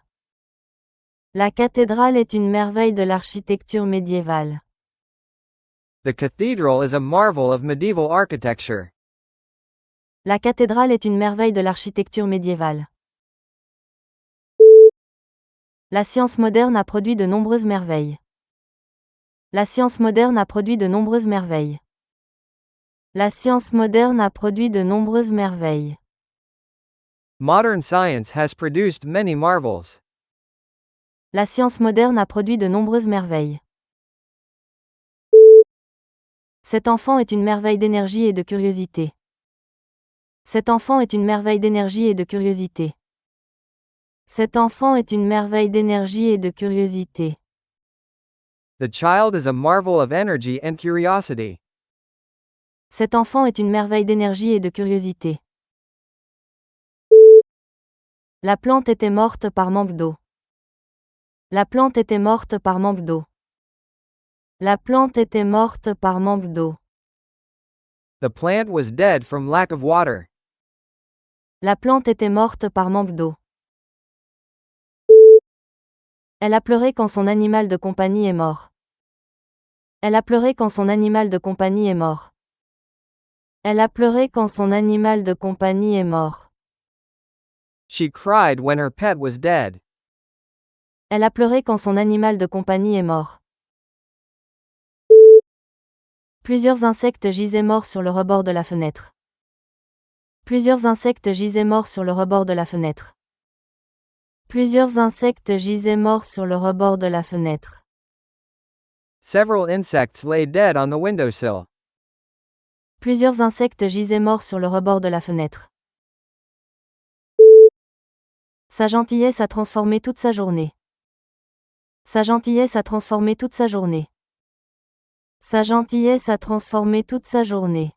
Speaker 1: La cathédrale est une merveille de l'architecture médiévale.
Speaker 2: The cathedral is a marvel of medieval architecture.
Speaker 1: La cathédrale est une merveille de l'architecture médiévale. La science moderne a produit de nombreuses merveilles. La science moderne a produit de nombreuses merveilles. La science moderne a produit de nombreuses merveilles.
Speaker 2: Modern science has produced many marvels.
Speaker 1: La science moderne a produit de nombreuses merveilles. Cet enfant est une merveille d'énergie et de curiosité. Cet enfant est une merveille d'énergie et de curiosité. Cet enfant est une merveille d'énergie et de curiosité.
Speaker 2: The child is a marvel of energy and curiosity.
Speaker 1: Cet enfant est une merveille d'énergie et de curiosité. La plante était morte par manque d'eau. La plante était morte par manque d'eau. La plante était morte par manque d'eau.
Speaker 2: The plant was dead from lack of water.
Speaker 1: La plante était morte par manque d'eau. Elle a pleuré quand son animal de compagnie est mort. Elle a pleuré quand son animal de compagnie est mort. Elle a pleuré quand son animal de compagnie est mort.
Speaker 2: She cried when her pet was dead.
Speaker 1: Elle a pleuré quand son animal de compagnie est mort. Plusieurs insectes gisaient morts sur le rebord de la fenêtre. Plusieurs insectes gisaient morts sur le rebord de la fenêtre. Plusieurs insectes gisaient morts sur le rebord de la fenêtre.
Speaker 2: Several insects lay dead on the windowsill.
Speaker 1: Plusieurs insectes gisaient morts sur le rebord de la fenêtre. Sa gentillesse a transformé toute sa journée. Sa gentillesse a transformé toute sa journée. Sa gentillesse a transformé toute sa journée.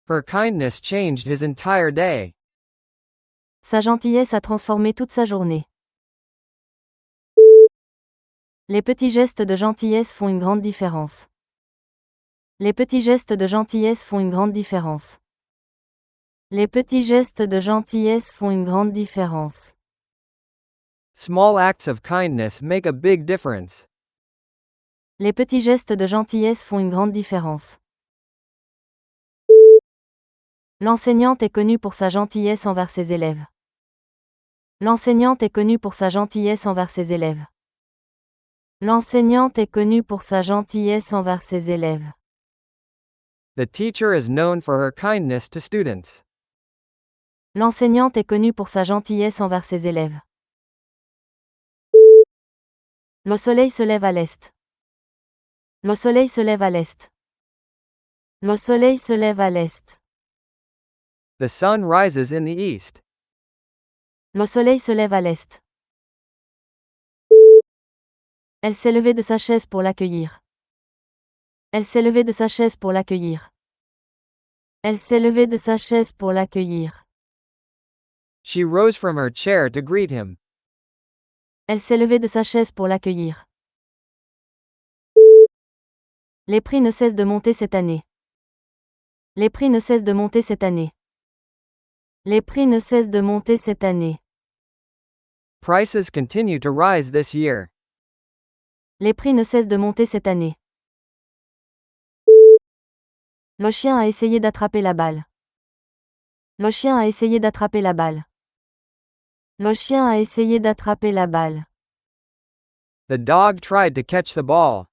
Speaker 2: Her kindness changed his entire day.
Speaker 1: Sa gentillesse a transformé toute sa journée. Les petits gestes de gentillesse font une grande différence. Les petits gestes de gentillesse font une grande différence. Les petits gestes de gentillesse font une grande différence.
Speaker 2: Small acts of kindness make a big difference.
Speaker 1: Les petits gestes de gentillesse font une grande différence. L'enseignante est connue pour sa gentillesse envers ses élèves. L'enseignante est connue pour sa gentillesse envers ses élèves. L'enseignante est connue pour sa gentillesse envers ses élèves.
Speaker 2: The teacher is known for her kindness to students.
Speaker 1: L'enseignante est connue pour sa gentillesse envers ses élèves. Le soleil se lève à l'est. Le soleil se lève à l'est. Le soleil se lève à l'est.
Speaker 2: The sun rises in the east.
Speaker 1: Le soleil se lève à l'est. Elle s'est levée de sa chaise pour l'accueillir. Elle s'est levée de sa chaise pour l'accueillir. Elle s'est levée de sa chaise pour l'accueillir.
Speaker 2: She rose from her chair to greet him.
Speaker 1: Elle s'est levée de sa chaise pour l'accueillir. Les prix ne cessent de monter cette année. Les prix ne cessent de monter cette année. Les prix ne cessent de monter cette année.
Speaker 2: Prices continue to rise this year.
Speaker 1: Les prix ne cessent de monter cette année. Le chien a essayé d'attraper la balle. Le chien a essayé d'attraper la balle. Le chien a essayé d'attraper la balle.
Speaker 2: The dog tried to catch the ball.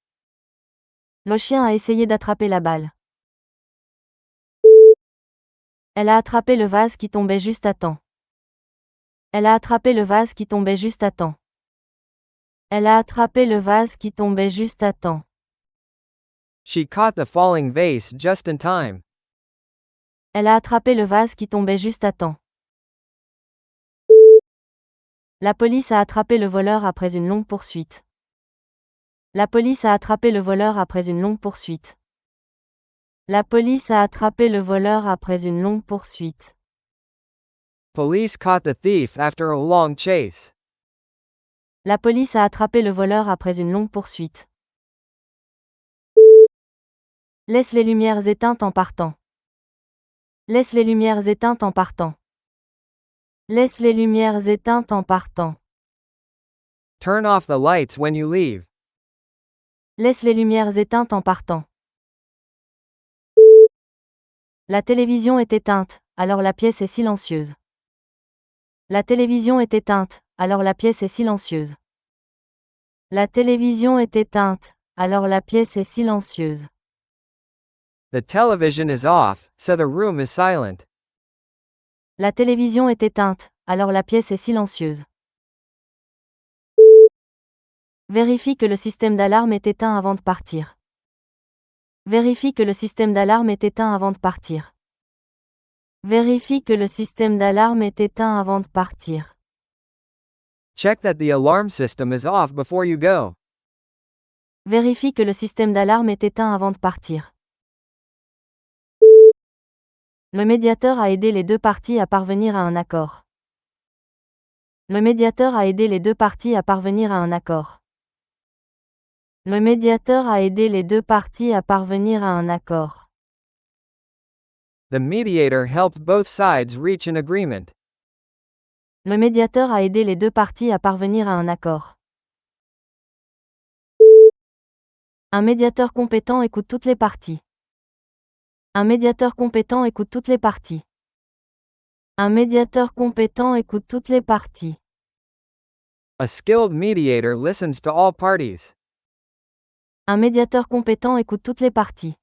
Speaker 1: Le chien a essayé d'attraper la balle. Elle a attrapé le vase qui tombait juste à temps. Elle a attrapé le vase qui tombait juste à temps. Elle a attrapé le vase qui tombait juste à temps.
Speaker 2: She caught the falling vase just in time.
Speaker 1: Elle a attrapé le vase qui tombait juste à temps. La police a attrapé le voleur après une longue poursuite. La police a attrapé le voleur après une longue poursuite. La police a attrapé le voleur après une longue poursuite.
Speaker 2: Police caught the thief after a long chase.
Speaker 1: La police a attrapé le voleur après une longue poursuite. Laisse les lumières éteintes en partant. Laisse les lumières éteintes en partant. Laisse les lumières éteintes en partant.
Speaker 2: Turn off the lights when you leave.
Speaker 1: Laisse les lumières éteintes en partant. La télévision est éteinte, alors la pièce est silencieuse. La télévision est éteinte, alors la pièce est silencieuse. La télévision est éteinte, alors la pièce est silencieuse.
Speaker 2: The television is off, so the room is silent.
Speaker 1: La télévision est éteinte, alors la pièce est silencieuse. Vérifie que le système d'alarme est éteint avant de partir. Vérifie que le système d'alarme est éteint avant de partir. Vérifie que le système d'alarme est éteint avant de partir.
Speaker 2: Check that the alarm system is off before you go.
Speaker 1: Vérifie que le système d'alarme est éteint avant de partir. Le médiateur a aidé les deux parties à parvenir à un accord. Le médiateur a aidé les deux parties à parvenir à un accord. Le médiateur a aidé les deux parties à parvenir à un accord.
Speaker 2: The mediator helped both sides reach an agreement.
Speaker 1: Le médiateur a aidé les deux parties à parvenir à un accord. Un médiateur compétent écoute toutes les parties. Un médiateur compétent écoute toutes les parties. Un médiateur compétent écoute toutes les parties.
Speaker 2: A skilled mediator listens to all parties.
Speaker 1: Un médiateur compétent écoute toutes les parties.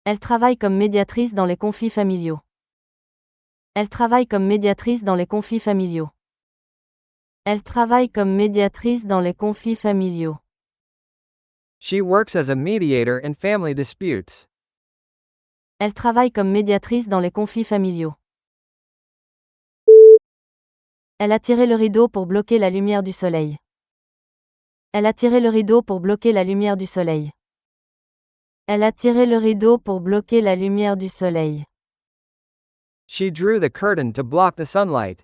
Speaker 1: Elle travaille comme médiatrice dans les conflits familiaux. Elle travaille comme médiatrice dans les conflits familiaux. Elle travaille comme médiatrice dans les conflits familiaux.
Speaker 2: She works as a mediator in family disputes.
Speaker 1: Elle travaille comme médiatrice dans les conflits familiaux. Elle a tiré le rideau pour bloquer la lumière du soleil. Elle a tiré le rideau pour bloquer la lumière du soleil. Elle a tiré le rideau pour bloquer la lumière du soleil.
Speaker 2: She drew the curtain to block the sunlight.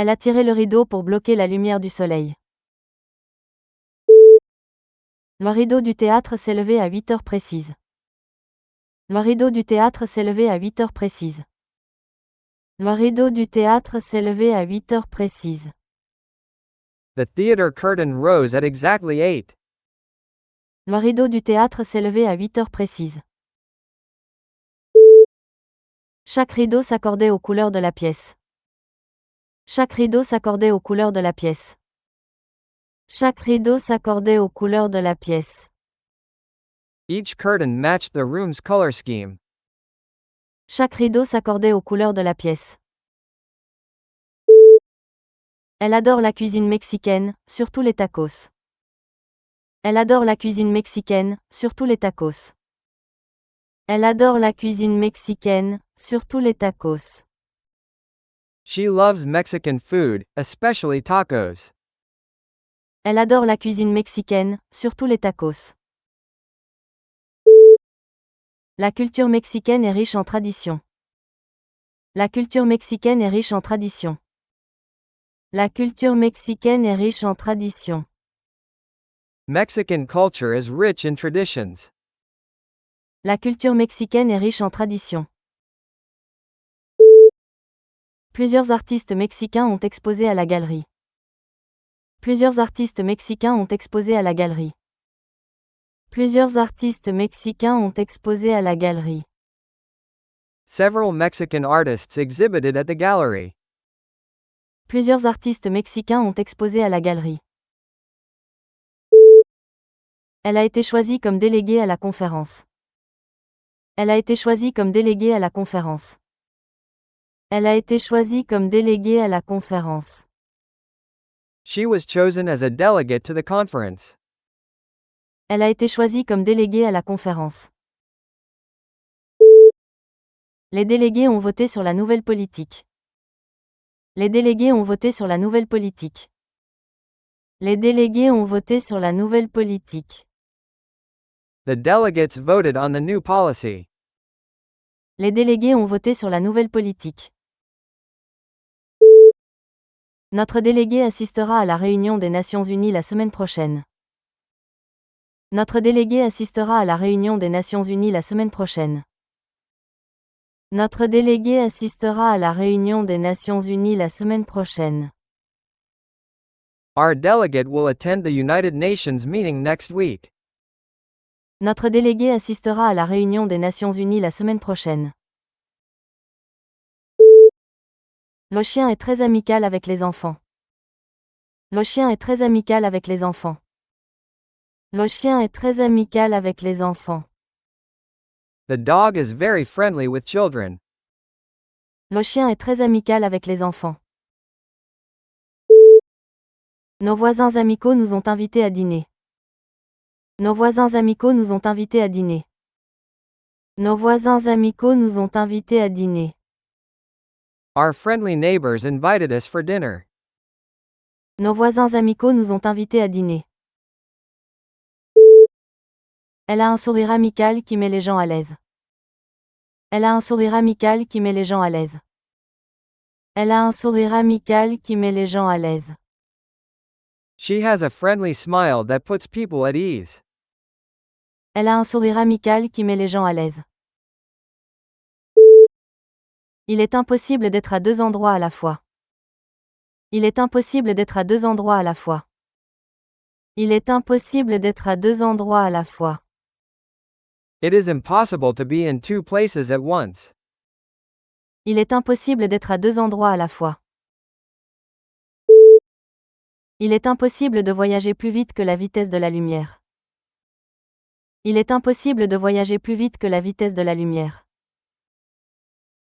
Speaker 1: Elle a tiré le rideau pour bloquer la lumière du soleil. Le rideau du théâtre s'est levé à 8 heures précises. Le rideau du théâtre s'est levé à 8 heures précises. Le rideau du théâtre s'est levé à 8 heures précises.
Speaker 2: The theater curtain rose at exactly 8.
Speaker 1: Le rideau du théâtre s'est levé à 8 heures précises. Chaque rideau s'accordait aux couleurs de la pièce. Chaque rideau s'accordait aux couleurs de la pièce. Chaque rideau s'accordait aux couleurs de la pièce.
Speaker 2: Each curtain matched the room's color scheme.
Speaker 1: Chaque rideau s'accordait aux couleurs de la pièce. Elle adore la cuisine mexicaine, surtout les tacos. Elle adore la cuisine mexicaine, surtout les tacos. Elle adore la cuisine mexicaine, surtout les tacos.
Speaker 2: She loves Mexican food, especially tacos.
Speaker 1: Elle adore la cuisine mexicaine, surtout les tacos. La culture mexicaine est riche en traditions. La culture mexicaine est riche en traditions. La culture mexicaine est riche en traditions.
Speaker 2: Mexican culture is rich in traditions.
Speaker 1: La culture mexicaine est riche en traditions. Plusieurs artistes mexicains ont exposé à la galerie. Plusieurs artistes mexicains ont exposé à la galerie. Plusieurs artistes mexicains ont exposé à la galerie.
Speaker 2: Several Mexican artists exhibited at the gallery.
Speaker 1: Plusieurs artistes mexicains ont exposé à la galerie. Elle a été choisie comme déléguée à la conférence. Elle a été choisie comme déléguée à la conférence. Elle a été choisie comme déléguée à la conférence.
Speaker 2: She was chosen as a delegate to the conference.
Speaker 1: Elle a été choisie comme déléguée à la conférence. Les délégués ont voté sur la nouvelle politique. Les délégués ont voté sur la nouvelle politique. Les délégués ont voté sur la nouvelle politique.
Speaker 2: The delegates voted on the new policy.
Speaker 1: Les délégués ont voté sur la nouvelle politique. Notre délégué assistera à la réunion des Nations Unies la semaine prochaine. Notre délégué assistera à la réunion des Nations Unies la semaine prochaine. Notre délégué assistera à la réunion des Nations Unies la semaine prochaine.
Speaker 2: Our delegate will attend the United Nations meeting next week.
Speaker 1: Notre délégué assistera à la réunion des Nations Unies la semaine prochaine. Le chien est très amical avec les enfants. Le chien est très amical avec les enfants. Le chien est très amical avec les enfants.
Speaker 2: The dog is very friendly with children.
Speaker 1: Le chien est très amical avec les enfants. Nos voisins amicaux nous ont invités à dîner. Nos voisins amicaux nous ont invités à dîner. Nos voisins amicaux nous ont invités à dîner.
Speaker 2: Our friendly neighbors invited us for dinner.
Speaker 1: Nos voisins amicaux nous ont invités à dîner. Elle a un sourire amical qui met les gens à l'aise. Elle a un sourire amical qui met les gens à l'aise. Elle a un sourire amical qui met les gens à l'aise.
Speaker 2: She has a friendly smile that puts people at ease.
Speaker 1: Elle a un sourire amical qui met les gens à l'aise. Il est impossible d'être à deux endroits à la fois. Il est impossible d'être à deux endroits à la fois. Il est impossible d'être à deux endroits à la fois.
Speaker 2: It is impossible to be in two places at once.
Speaker 1: Il est impossible d'être à deux endroits à la fois. Il est impossible de voyager plus vite que la vitesse de la lumière. Il est impossible de voyager plus vite que la vitesse de la lumière.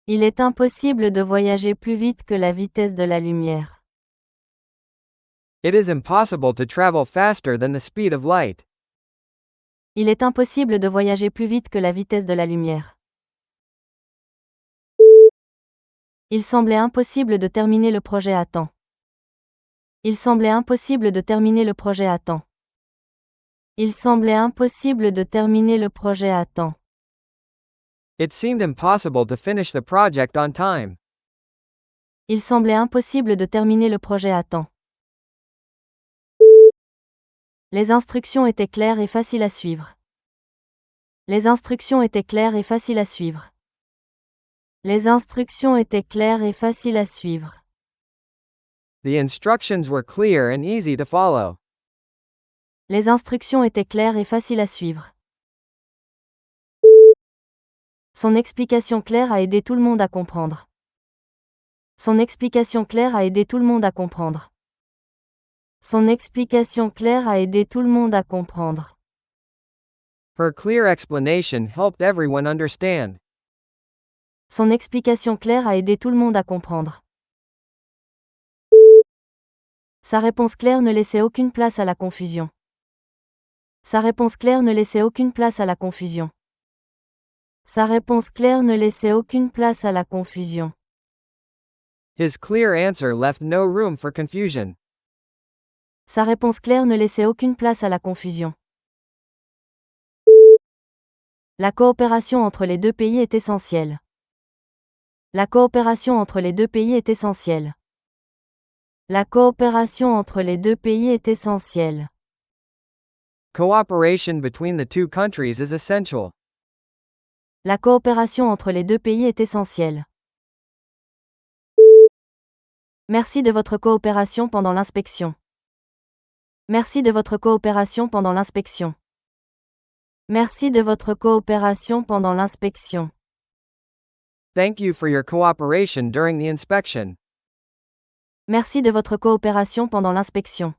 Speaker 1: Il est impossible de voyager plus vite que la vitesse de la lumière.
Speaker 2: It is impossible to travel faster than the speed of light.
Speaker 1: Il est impossible de voyager plus vite que la vitesse de la lumière. Il semblait impossible de terminer le projet à temps. Il semblait impossible de terminer le projet à temps. Il semblait impossible de terminer le projet à temps.
Speaker 2: It seemed impossible to finish the project on time.
Speaker 1: Il semblait impossible de terminer le projet à temps. Les instructions étaient claires et faciles à suivre. Les instructions étaient claires et faciles à suivre. Les instructions étaient claires et faciles à suivre.
Speaker 2: The instructions were clear and easy to follow.
Speaker 1: Les instructions étaient claires et faciles à suivre. Son explication claire a aidé tout le monde à comprendre. Son explication claire a aidé tout le monde à comprendre. Son explication claire a aidé tout le monde à comprendre.
Speaker 2: Her clear explanation helped everyone understand.
Speaker 1: Son explication claire a aidé tout le monde à comprendre. Sa réponse claire ne laissait aucune place à la confusion. Sa réponse claire ne laissait aucune place à la confusion. Sa réponse claire ne laissait aucune place à la confusion.
Speaker 2: His clear answer left no room for confusion.
Speaker 1: Sa réponse claire ne laissait aucune place à la confusion. La coopération entre les deux pays est essentielle. La coopération entre les deux pays est essentielle. La coopération entre les deux pays est essentielle.
Speaker 2: Cooperation between the two countries is essential.
Speaker 1: La coopération entre les deux pays est essentielle. Merci de votre coopération pendant l'inspection. Merci de votre coopération pendant l'inspection. Merci de votre coopération pendant l'inspection.
Speaker 2: Thank you for your cooperation during the inspection.
Speaker 1: Merci de votre coopération pendant l'inspection.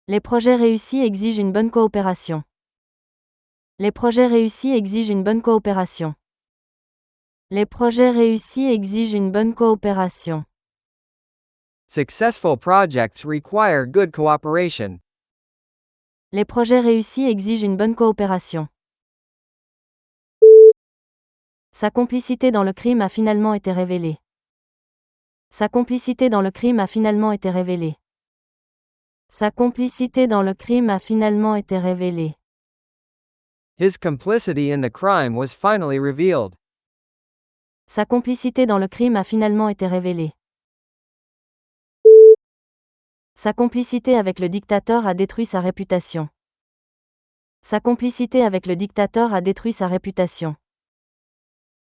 Speaker 1: Les projets réussis exigent une bonne coopération. Les projets réussis exigent une bonne coopération. Les projets réussis exigent une bonne coopération.
Speaker 2: Successful projects require good cooperation.
Speaker 1: Les projets réussis exigent une bonne coopération. Sa complicité dans le crime a finalement été révélée. Sa complicité dans le crime a finalement été révélée. Sa complicité dans le crime a finalement été révélée.
Speaker 2: His complicity in the crime was finally revealed.
Speaker 1: Sa complicité dans le crime a finalement été révélée. Sa complicité avec le dictateur a détruit sa réputation. Sa complicité avec le dictateur a détruit sa réputation.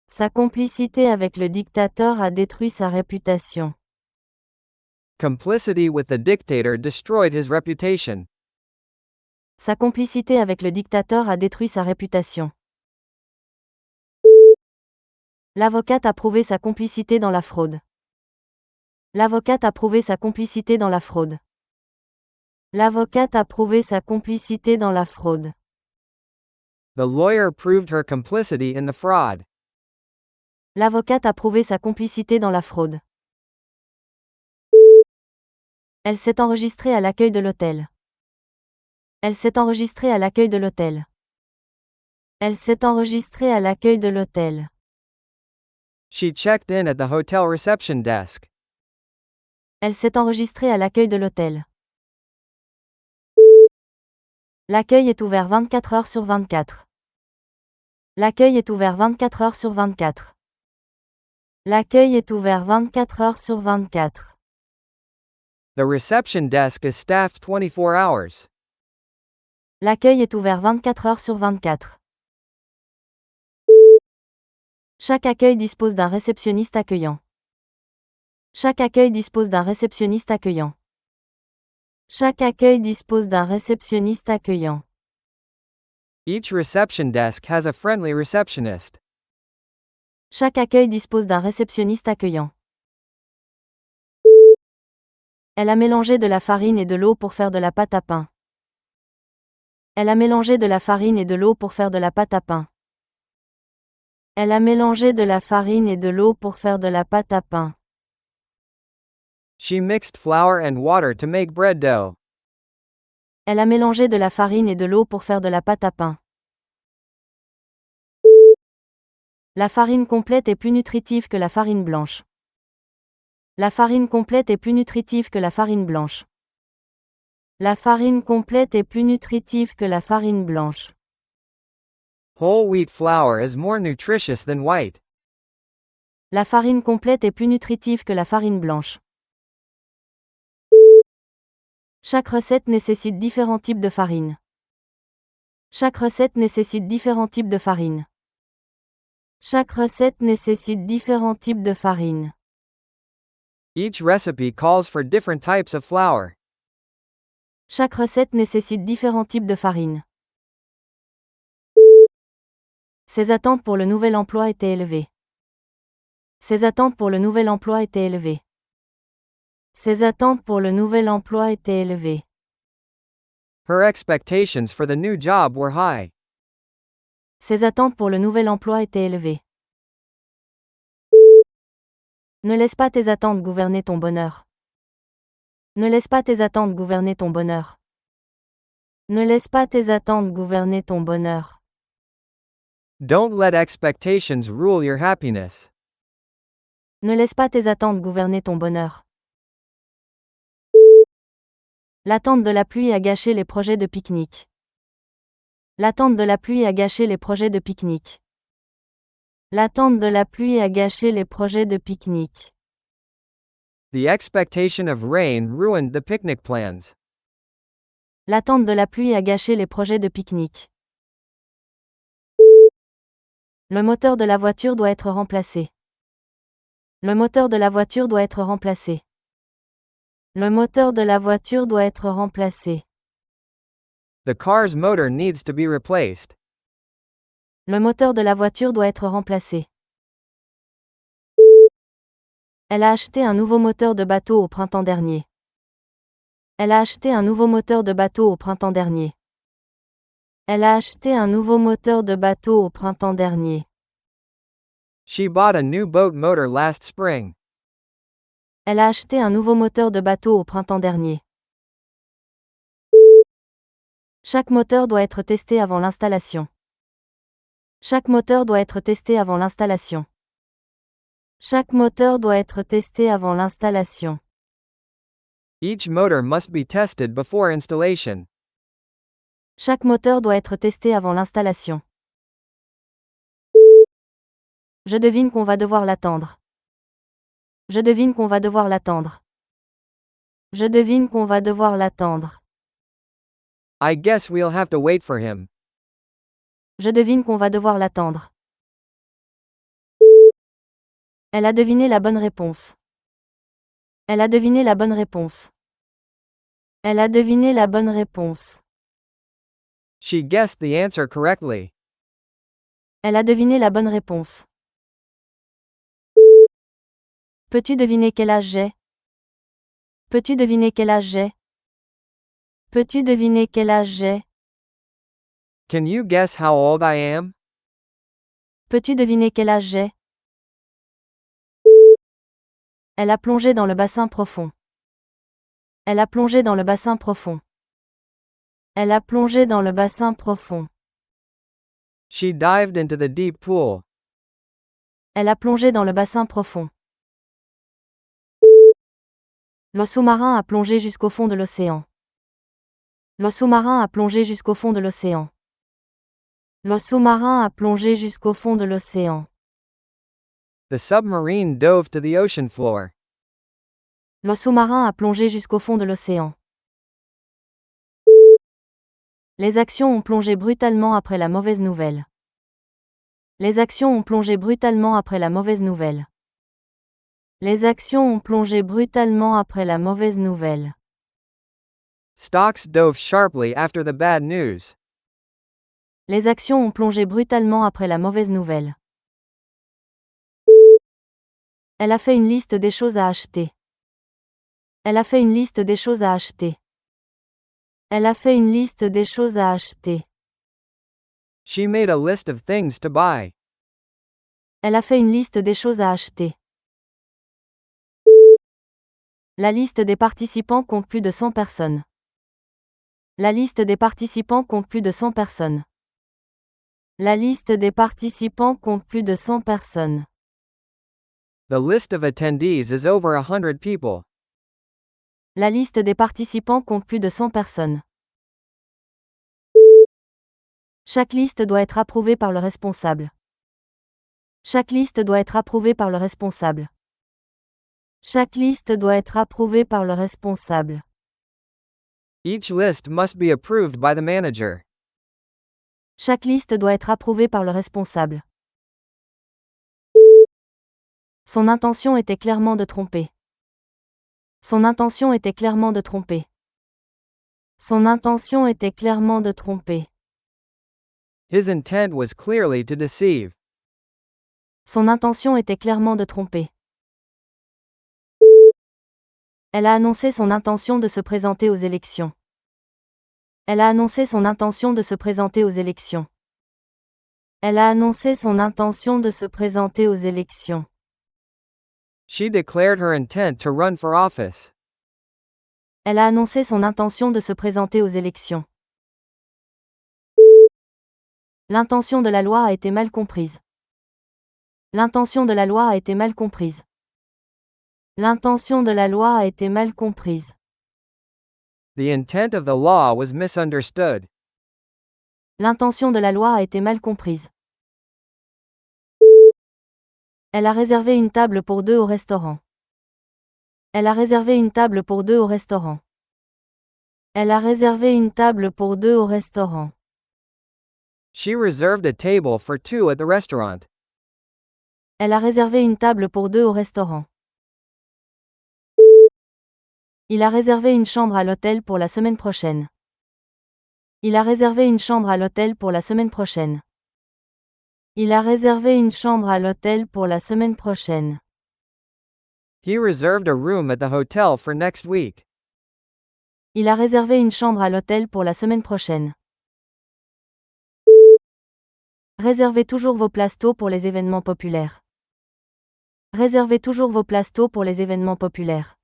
Speaker 1: Sa complicité avec le dictateur a détruit sa réputation.
Speaker 2: Complicity with the dictator destroyed his reputation.
Speaker 1: Sa complicité avec le dictateur a détruit sa réputation. L'avocate a prouvé sa complicité dans la fraude. L'avocate a prouvé sa complicité dans la fraude. L'avocate a prouvé sa complicité dans la fraude.
Speaker 2: The lawyer proved her complicity in the fraud.
Speaker 1: L'avocate a prouvé sa complicité dans la fraude. Elle s'est enregistrée à l'accueil de l'hôtel. Elle s'est enregistrée à l'accueil de l'hôtel. Elle s'est enregistrée à l'accueil de l'hôtel.
Speaker 2: She checked in at the hotel reception desk.
Speaker 1: Elle s'est enregistrée à l'accueil de l'hôtel. L'accueil est ouvert 24 heures sur 24. L'accueil est ouvert 24 heures sur 24. L'accueil est ouvert 24 heures sur 24.
Speaker 2: The reception desk is staffed 24 hours.
Speaker 1: L'accueil est ouvert 24 heures sur 24. Chaque accueil dispose d'un réceptionniste accueillant. Chaque accueil dispose d'un réceptionniste accueillant. Chaque accueil dispose d'un réceptionniste accueillant.
Speaker 2: Each reception desk has a friendly receptionist.
Speaker 1: Chaque accueil dispose d'un réceptionniste accueillant. Elle a mélangé de la farine et de l'eau pour faire de la pâte à pain. Elle a mélangé de la farine et de l'eau pour faire de la pâte à pain. Elle a mélangé de la farine et de l'eau pour faire de la pâte à pain.
Speaker 2: She mixed flour and water to make bread dough.
Speaker 1: Elle a mélangé de la farine et de l'eau pour faire de la pâte à pain. La farine complète est plus nutritive que la farine blanche. La farine complète est plus nutritive que la farine blanche. La farine complète est plus nutritive que la farine blanche.
Speaker 2: Whole wheat flour is more nutritious than white.
Speaker 1: La farine complète est plus nutritive que la farine blanche. Chaque recette nécessite différents types de farine. Chaque recette nécessite différents types de farine. Chaque recette nécessite différents types de farine.
Speaker 2: Each recipe calls for different types of flour.
Speaker 1: Chaque recette nécessite différents types de farine. Ses attentes pour le nouvel emploi étaient élevées. Ses attentes pour le nouvel emploi étaient élevées. Ses attentes pour le nouvel emploi étaient élevées.
Speaker 2: Her expectations for the new job were high.
Speaker 1: Ses attentes pour le nouvel emploi étaient élevées. Ne laisse pas tes attentes gouverner ton bonheur. Ne laisse pas tes attentes gouverner ton bonheur. Ne laisse pas tes attentes gouverner ton bonheur.
Speaker 2: Don't let expectations rule your happiness.
Speaker 1: Ne laisse pas tes attentes gouverner ton bonheur. L'attente de la pluie a gâché les projets de pique-nique. L'attente de la pluie a gâché les projets de pique-nique. L'attente de la pluie a gâché les projets de pique-nique.
Speaker 2: The expectation of rain ruined the picnic plans.
Speaker 1: L'attente de la pluie a gâché les projets de pique-nique. Le moteur de la voiture doit être remplacé. Le moteur de la voiture doit être remplacé. Le moteur de la voiture doit être remplacé.
Speaker 2: The car's motor needs to be replaced.
Speaker 1: Le moteur de la voiture doit être remplacé. Elle a acheté un nouveau moteur de bateau au printemps dernier. Elle a acheté un nouveau moteur de bateau au printemps dernier. Elle a acheté un nouveau moteur de bateau au printemps dernier.
Speaker 2: She bought a new boat motor last spring.
Speaker 1: Elle a acheté un nouveau moteur de bateau au printemps dernier. Chaque moteur doit être testé avant l'installation. Chaque moteur doit être testé avant l'installation. Chaque moteur doit être testé avant l'installation.
Speaker 2: Each motor must be tested before installation.
Speaker 1: Chaque moteur doit être testé avant l'installation. Je devine qu'on va devoir l'attendre. Je devine qu'on va devoir l'attendre. Je devine qu'on va devoir l'attendre.
Speaker 2: I guess we'll have to wait for him.
Speaker 1: Je devine qu'on va devoir l'attendre. Elle a deviné la bonne réponse. Elle a deviné la bonne réponse. Elle a deviné la bonne réponse.
Speaker 2: She guessed the answer correctly.
Speaker 1: Elle a deviné la bonne réponse. Peux-tu deviner quel âge j'ai? Peux-tu deviner quel âge j'ai? Peux-tu deviner quel âge j'ai?
Speaker 2: Can you guess how old I am?
Speaker 1: Peux-tu deviner quel âge j'ai? Elle a plongé dans le bassin profond. Elle a plongé dans le bassin profond. Elle a plongé dans le bassin profond.
Speaker 2: She dived into the deep pool.
Speaker 1: Elle a plongé dans le bassin profond. Le sous-marin a plongé jusqu'au fond de l'océan. Le sous-marin a plongé jusqu'au fond de l'océan. Le sous-marin a plongé jusqu'au fond de l'océan.
Speaker 2: The submarine dove to the ocean floor.
Speaker 1: Le sous-marin a plongé jusqu'au fond de l'océan. Les actions ont plongé brutalement après la mauvaise nouvelle. Les actions ont plongé brutalement après la mauvaise nouvelle. Les actions ont plongé brutalement après la mauvaise nouvelle.
Speaker 2: Stocks dove sharply after the bad news.
Speaker 1: Les actions ont plongé brutalement après la mauvaise nouvelle. Elle a fait une liste des choses à acheter. Elle a fait une liste des choses à acheter. Elle a fait une liste des choses à acheter.
Speaker 2: She made a list of things to buy.
Speaker 1: Elle a fait une liste des choses à acheter. La liste des participants compte plus de 100 personnes. La liste des participants compte plus de 100 personnes. La liste des participants compte plus de 100 personnes.
Speaker 2: The list of attendees is over 100 people.
Speaker 1: La liste des participants compte plus de 100 personnes. Chaque liste doit être approuvée par le responsable. Chaque liste doit être approuvée par le responsable. Chaque liste doit être approuvée par le responsable.
Speaker 2: Each list must be approved by the manager.
Speaker 1: Chaque liste doit être approuvée par le responsable. Son intention était clairement de tromper. Son intention était clairement de tromper. Son intention était clairement de tromper.
Speaker 2: His intent was clearly to deceive.
Speaker 1: Son intention était clairement de tromper. Elle a annoncé son intention de se présenter aux élections. Elle a annoncé son intention de se présenter aux élections. Elle a annoncé son intention de se présenter aux élections.
Speaker 2: She declared her intent to run for office.
Speaker 1: Elle a annoncé son intention de se présenter aux élections. L'intention de la loi a été mal comprise. L'intention de la loi a été mal comprise. L'intention de la loi a été mal comprise.
Speaker 2: The intent of the law was misunderstood.
Speaker 1: L'intention de la loi a été mal comprise. Elle a réservé une table pour 2 au restaurant. Elle a réservé une table pour 2 au restaurant. Elle a réservé une table pour 2 au restaurant.
Speaker 2: She reserved a table for 2 at the restaurant.
Speaker 1: Elle a réservé une table pour 2 au restaurant. Il a réservé une chambre à l'hôtel pour la semaine prochaine. Il a réservé une chambre à l'hôtel pour la semaine prochaine. Il a réservé une chambre à l'hôtel pour la semaine prochaine.
Speaker 2: He reserved a room at the hotel for next week.
Speaker 1: Il a réservé une chambre à l'hôtel pour la semaine prochaine. Réservez toujours vos places tôt pour les événements populaires. Réservez toujours vos places tôt pour les événements populaires.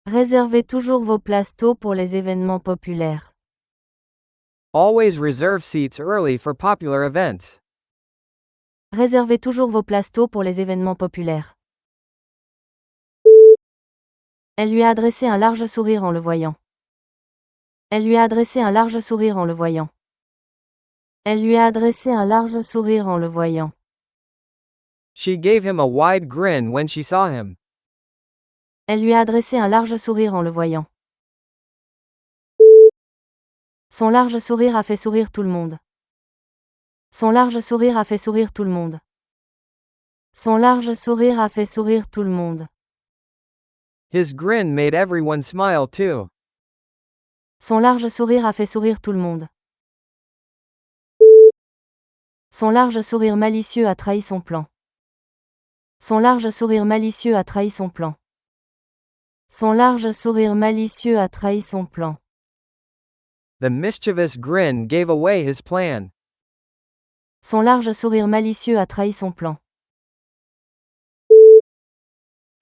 Speaker 1: Réservez toujours vos places tôt pour les événements populaires.
Speaker 2: Always reserve seats early for popular events.
Speaker 1: Réservez toujours vos places tôt pour les événements populaires. Elle lui a adressé un large sourire en le voyant. Elle lui a adressé un large sourire en le voyant. Elle lui a adressé un large sourire en le voyant.
Speaker 2: She gave him a wide grin when she saw him.
Speaker 1: Elle lui a adressé un large sourire en le voyant. Son large sourire a fait sourire tout le monde. Son large sourire a fait sourire tout le monde. Son large sourire a fait sourire tout le monde.
Speaker 2: His grin made everyone smile too.
Speaker 1: Son large sourire a fait sourire tout le monde. Son large sourire malicieux a trahi son plan. Son large sourire malicieux a trahi son plan. Son large sourire malicieux a trahi son plan.
Speaker 2: The mischievous grin gave away his plan.
Speaker 1: Son large sourire malicieux a trahi son plan.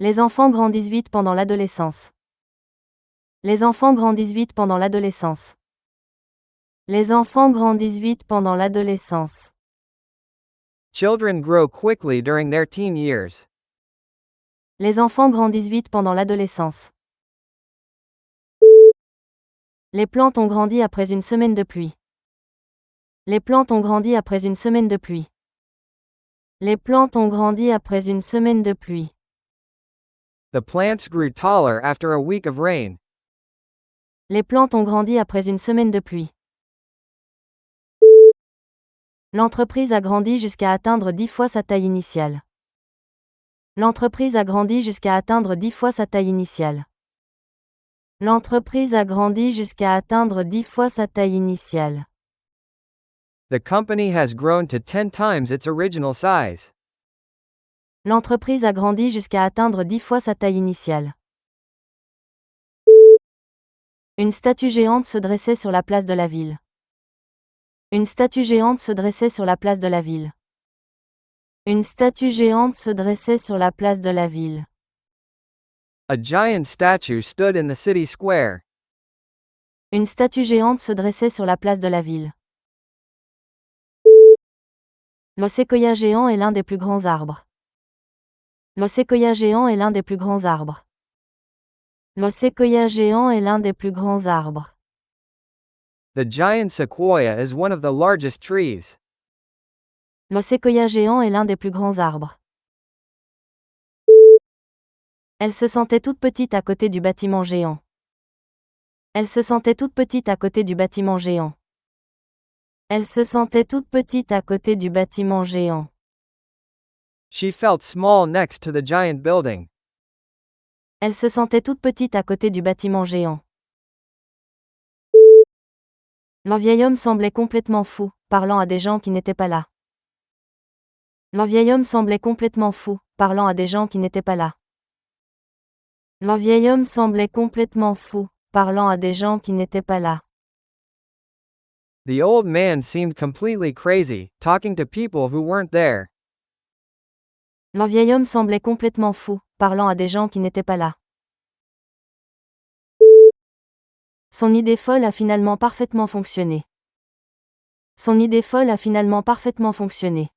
Speaker 1: Les enfants grandissent vite pendant l'adolescence. Les enfants grandissent vite pendant l'adolescence. Les enfants grandissent vite pendant l'adolescence.
Speaker 2: Children grow quickly during their teen years.
Speaker 1: Les enfants grandissent vite pendant l'adolescence. Les plantes ont grandi après une semaine de pluie. Les plantes ont grandi après une semaine de pluie. Les plantes ont grandi après une semaine de pluie.
Speaker 2: The plants grew taller after a week of rain.
Speaker 1: Les plantes ont grandi après une semaine de pluie. L'entreprise a grandi jusqu'à atteindre 10 fois sa taille initiale. L'entreprise a grandi jusqu'à atteindre 10 fois sa taille initiale. L'entreprise a grandi jusqu'à atteindre 10 fois sa taille initiale.
Speaker 2: The company has grown to 10 times its original size.
Speaker 1: L'entreprise a grandi jusqu'à atteindre 10 fois sa taille initiale. Une statue géante se dressait sur la place de la ville. Une statue géante se dressait sur la place de la ville. Une statue géante se dressait sur la place de la ville.
Speaker 2: A giant statue stood in the city square.
Speaker 1: Une statue géante se dressait sur la place de la ville. Le séquoia géant est l'un des plus grands arbres. Le séquoia géant est l'un des plus grands arbres. Le séquoia géant est l'un des plus grands arbres.
Speaker 2: The giant sequoia is one of the largest trees.
Speaker 1: Le séquoia géant est l'un des plus grands arbres. Elle se sentait toute petite à côté du bâtiment géant. Elle se sentait toute petite à côté du bâtiment géant. Elle se sentait toute petite à côté du bâtiment géant.
Speaker 2: She felt small next to the giant building.
Speaker 1: Elle se sentait toute petite à côté du bâtiment géant. Le vieil homme semblait complètement fou, parlant à des gens qui n'étaient pas là. Le vieil homme semblait complètement fou, parlant à des gens qui n'étaient pas là. Le vieil homme semblait complètement fou, parlant à des gens qui n'étaient pas là.
Speaker 2: The old man seemed completely crazy, talking to people who weren't there.
Speaker 1: Le vieil homme semblait complètement fou, parlant à des gens qui n'étaient pas là. Son idée folle a finalement parfaitement fonctionné. Son idée folle a finalement parfaitement fonctionné.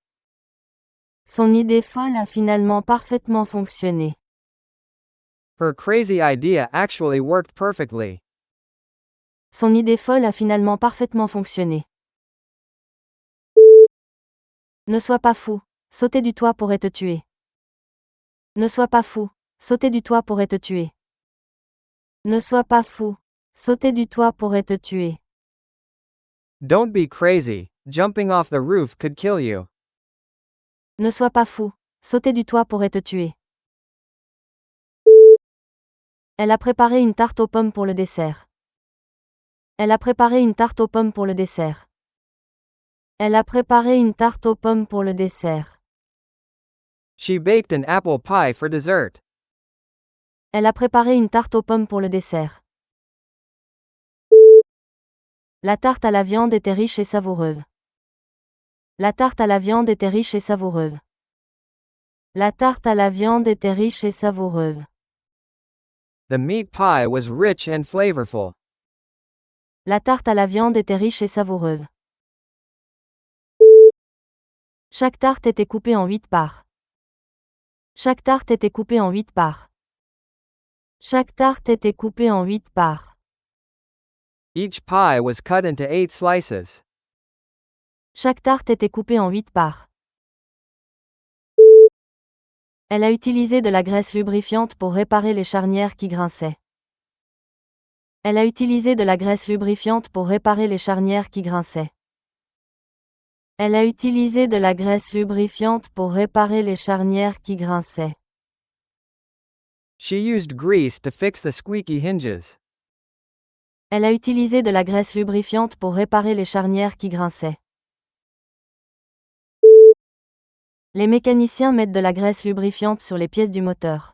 Speaker 1: Son idée folle a finalement parfaitement fonctionné.
Speaker 2: Her crazy idea actually worked perfectly.
Speaker 1: Son idée folle a finalement parfaitement fonctionné. Ne sois pas fou, sauter du toit pourrait te tuer. Ne sois pas fou, sauter du toit pourrait te tuer. Ne sois pas fou, sauter du toit pourrait te tuer.
Speaker 2: Don't be crazy, jumping off the roof could kill you.
Speaker 1: Ne sois pas fou, sauter du toit pourrait te tuer. Elle a préparé une tarte aux pommes pour le dessert. Elle a préparé une tarte aux pommes pour le dessert. Elle a préparé une tarte aux pommes pour le dessert.
Speaker 2: She baked an apple pie for dessert.
Speaker 1: Elle a préparé une tarte aux pommes pour le dessert. La tarte à la viande était riche et savoureuse. La tarte à la viande était riche et savoureuse. La tarte à la viande était riche et savoureuse.
Speaker 2: The meat pie was rich and flavorful.
Speaker 1: La tarte à la viande était riche et savoureuse. Chaque tarte était coupée en 8 parts. Chaque tarte était coupée en 8 parts. Chaque tarte était coupée en 8 parts.
Speaker 2: Each pie was cut into 8 slices.
Speaker 1: Chaque tarte était coupée en 8 parts. Elle a utilisé de la graisse lubrifiante pour réparer les charnières qui grinçaient. Elle a utilisé de la graisse lubrifiante pour réparer les charnières qui grinçaient. Elle a utilisé de la graisse lubrifiante pour réparer les charnières qui grinçaient.
Speaker 2: She used grease to fix the squeaky hinges.
Speaker 1: Elle a utilisé de la graisse lubrifiante pour réparer les charnières qui grinçaient. Les mécaniciens mettent de la graisse lubrifiante sur les pièces du moteur.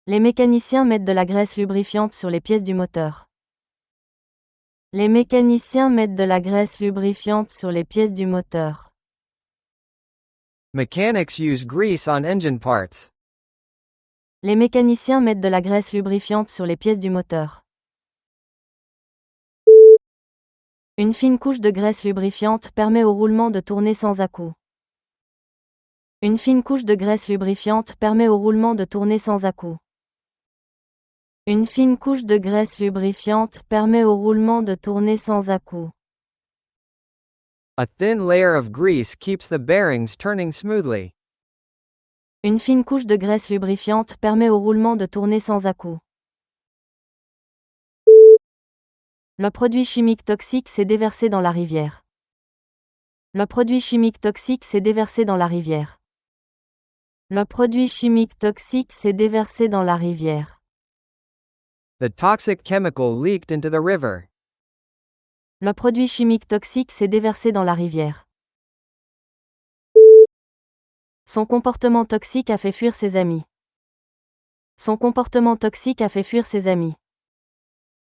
Speaker 1: Les mécaniciens mettent de la graisse lubrifiante sur les pièces du moteur. Les mécaniciens mettent de la graisse lubrifiante sur les pièces du moteur.
Speaker 2: Mechanics use grease on engine parts.
Speaker 1: Les mécaniciens mettent de la graisse lubrifiante sur les pièces du moteur. Une fine couche de graisse lubrifiante permet au roulement de tourner sans à-coups. Une fine couche de graisse lubrifiante permet au roulement de tourner sans à-coups. Une fine couche de graisse lubrifiante permet au roulement de tourner sans à-coups.
Speaker 2: A thin layer of grease keeps the bearings turning smoothly.
Speaker 1: Une fine couche de graisse lubrifiante permet au roulement de tourner sans à-coups. Le produit chimique toxique s'est déversé dans la rivière. Le produit chimique toxique s'est déversé dans la rivière. Le produit chimique toxique s'est déversé dans la rivière.
Speaker 2: The toxic chemical leaked into the river.
Speaker 1: Le produit chimique toxique s'est déversé dans la rivière. Son comportement toxique a fait fuir ses amis. Son comportement toxique a fait fuir ses amis.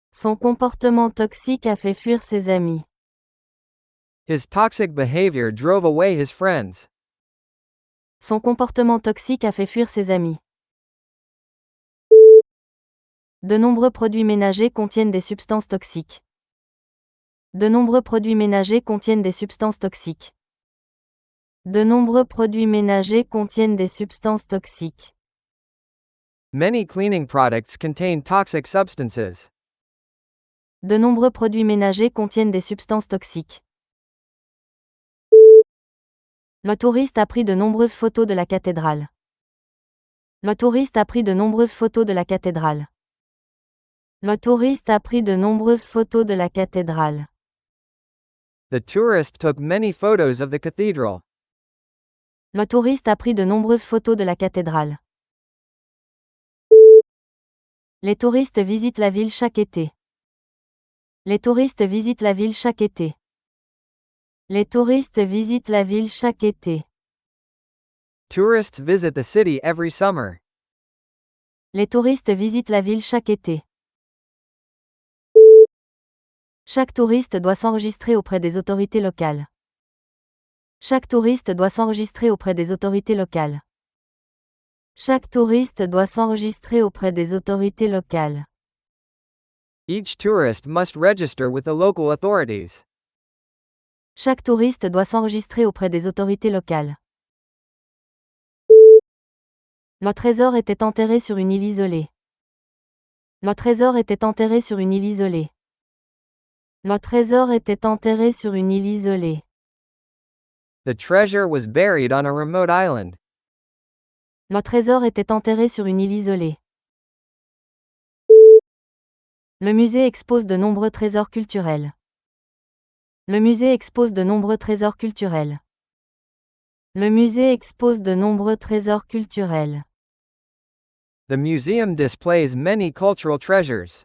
Speaker 1: Son comportement toxique a fait fuir ses amis.
Speaker 2: His toxic behavior drove away his friends.
Speaker 1: Son comportement toxique a fait fuir ses amis. De nombreux produits ménagers contiennent des substances toxiques. De nombreux produits ménagers contiennent des substances toxiques. De nombreux produits ménagers contiennent des substances toxiques.
Speaker 2: Many cleaning products contain toxic substances.
Speaker 1: De nombreux produits ménagers contiennent des substances toxiques. Le touriste a pris de nombreuses photos de la cathédrale. Le touriste a pris de nombreuses photos de la cathédrale. Le touriste a pris de nombreuses photos de la cathédrale.
Speaker 2: The tourist took many photos of the cathedral.
Speaker 1: Le touriste a pris de nombreuses photos de la cathédrale. Les touristes visitent la ville chaque été. Les touristes visitent la ville chaque été. Les touristes visitent la ville chaque été.
Speaker 2: Tourists visit the city every summer.
Speaker 1: Les touristes visitent la ville chaque été. Chaque touriste doit s'enregistrer auprès des autorités locales. Chaque touriste doit s'enregistrer auprès des autorités locales. Chaque touriste doit s'enregistrer auprès des autorités locales.
Speaker 2: Each tourist must register with the local authorities.
Speaker 1: Chaque touriste doit s'enregistrer auprès des autorités locales. Le trésor était enterré sur une île isolée. Le trésor était enterré sur une île isolée. Le trésor était enterré sur une île isolée.
Speaker 2: The treasure was buried on a remote island.
Speaker 1: Le trésor était enterré sur une île isolée. Le musée expose de nombreux trésors culturels. Le musée expose de nombreux trésors culturels. Le musée expose de nombreux trésors culturels.
Speaker 2: The museum displays many cultural treasures.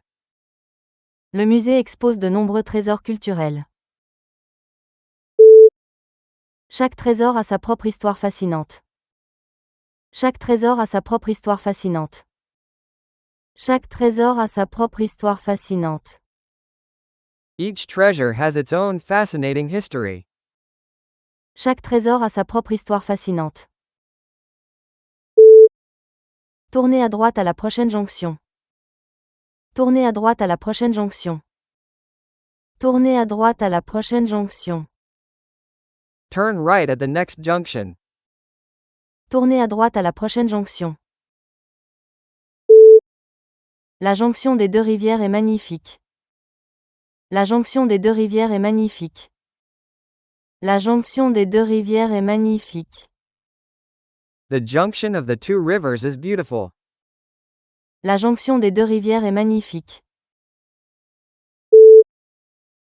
Speaker 1: Le musée expose de nombreux trésors culturels. Chaque trésor a sa propre histoire fascinante. Chaque trésor a sa propre histoire fascinante. Chaque trésor a sa propre histoire fascinante.
Speaker 2: Each treasure has its own fascinating history.
Speaker 1: Chaque trésor a sa propre histoire fascinante. Tournez à droite à la prochaine jonction. Tournez à droite à la prochaine jonction. Tournez à droite à la prochaine jonction.
Speaker 2: Turn right at the next junction.
Speaker 1: Tournez à droite à la prochaine jonction. La jonction des deux rivières est magnifique. La jonction des deux rivières est magnifique. La jonction des deux rivières est magnifique.
Speaker 2: The junction of the two rivers is beautiful.
Speaker 1: La jonction des deux rivières est magnifique.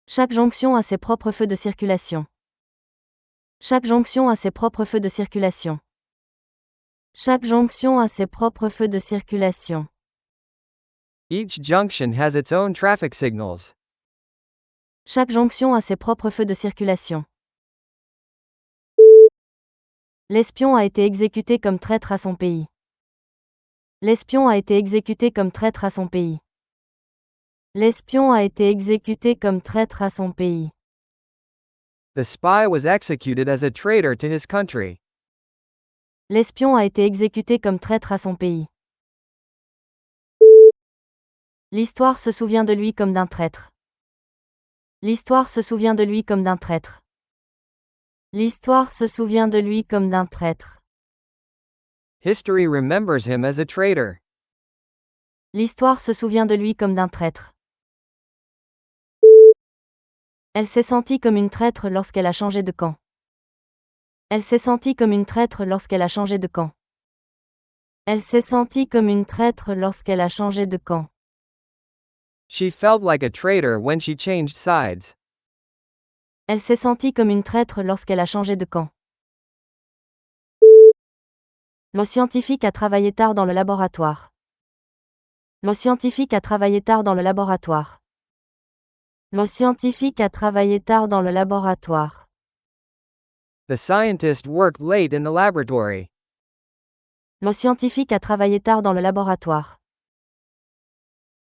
Speaker 1: Chaque jonction a ses propres feux de circulation. Chaque jonction a ses propres feux de circulation. Chaque jonction a ses propres feux de circulation.
Speaker 2: Each junction has its own traffic signals.
Speaker 1: Chaque jonction a ses propres feux de circulation. L'espion a été exécuté comme traître à son pays. L'espion a été exécuté comme traître à son pays. L'espion a été exécuté comme traître à son pays.
Speaker 2: The spy was executed as a traitor to his country.
Speaker 1: L'espion a été exécuté comme traître à son pays. L'histoire se souvient de lui comme d'un traître. L'histoire se souvient de lui comme d'un traître. L'histoire se souvient de lui comme d'un traître.
Speaker 2: History remembers him as a traitor.
Speaker 1: L'histoire se souvient de lui comme d'un traître. Elle s'est sentie comme une traître lorsqu'elle a changé de camp. Elle s'est sentie comme une traître lorsqu'elle a changé de camp. Elle s'est sentie comme une traître lorsqu'elle a changé de camp.
Speaker 2: She felt like a traitor when she changed sides.
Speaker 1: Elle s'est sentie comme une traître lorsqu'elle a changé de camp. Le scientifique a travaillé tard dans le laboratoire. Le scientifique a travaillé tard dans le laboratoire. Le scientifique a travaillé tard dans le laboratoire.
Speaker 2: The scientist worked late in the laboratory.
Speaker 1: Le scientifique a travaillé tard dans le laboratoire.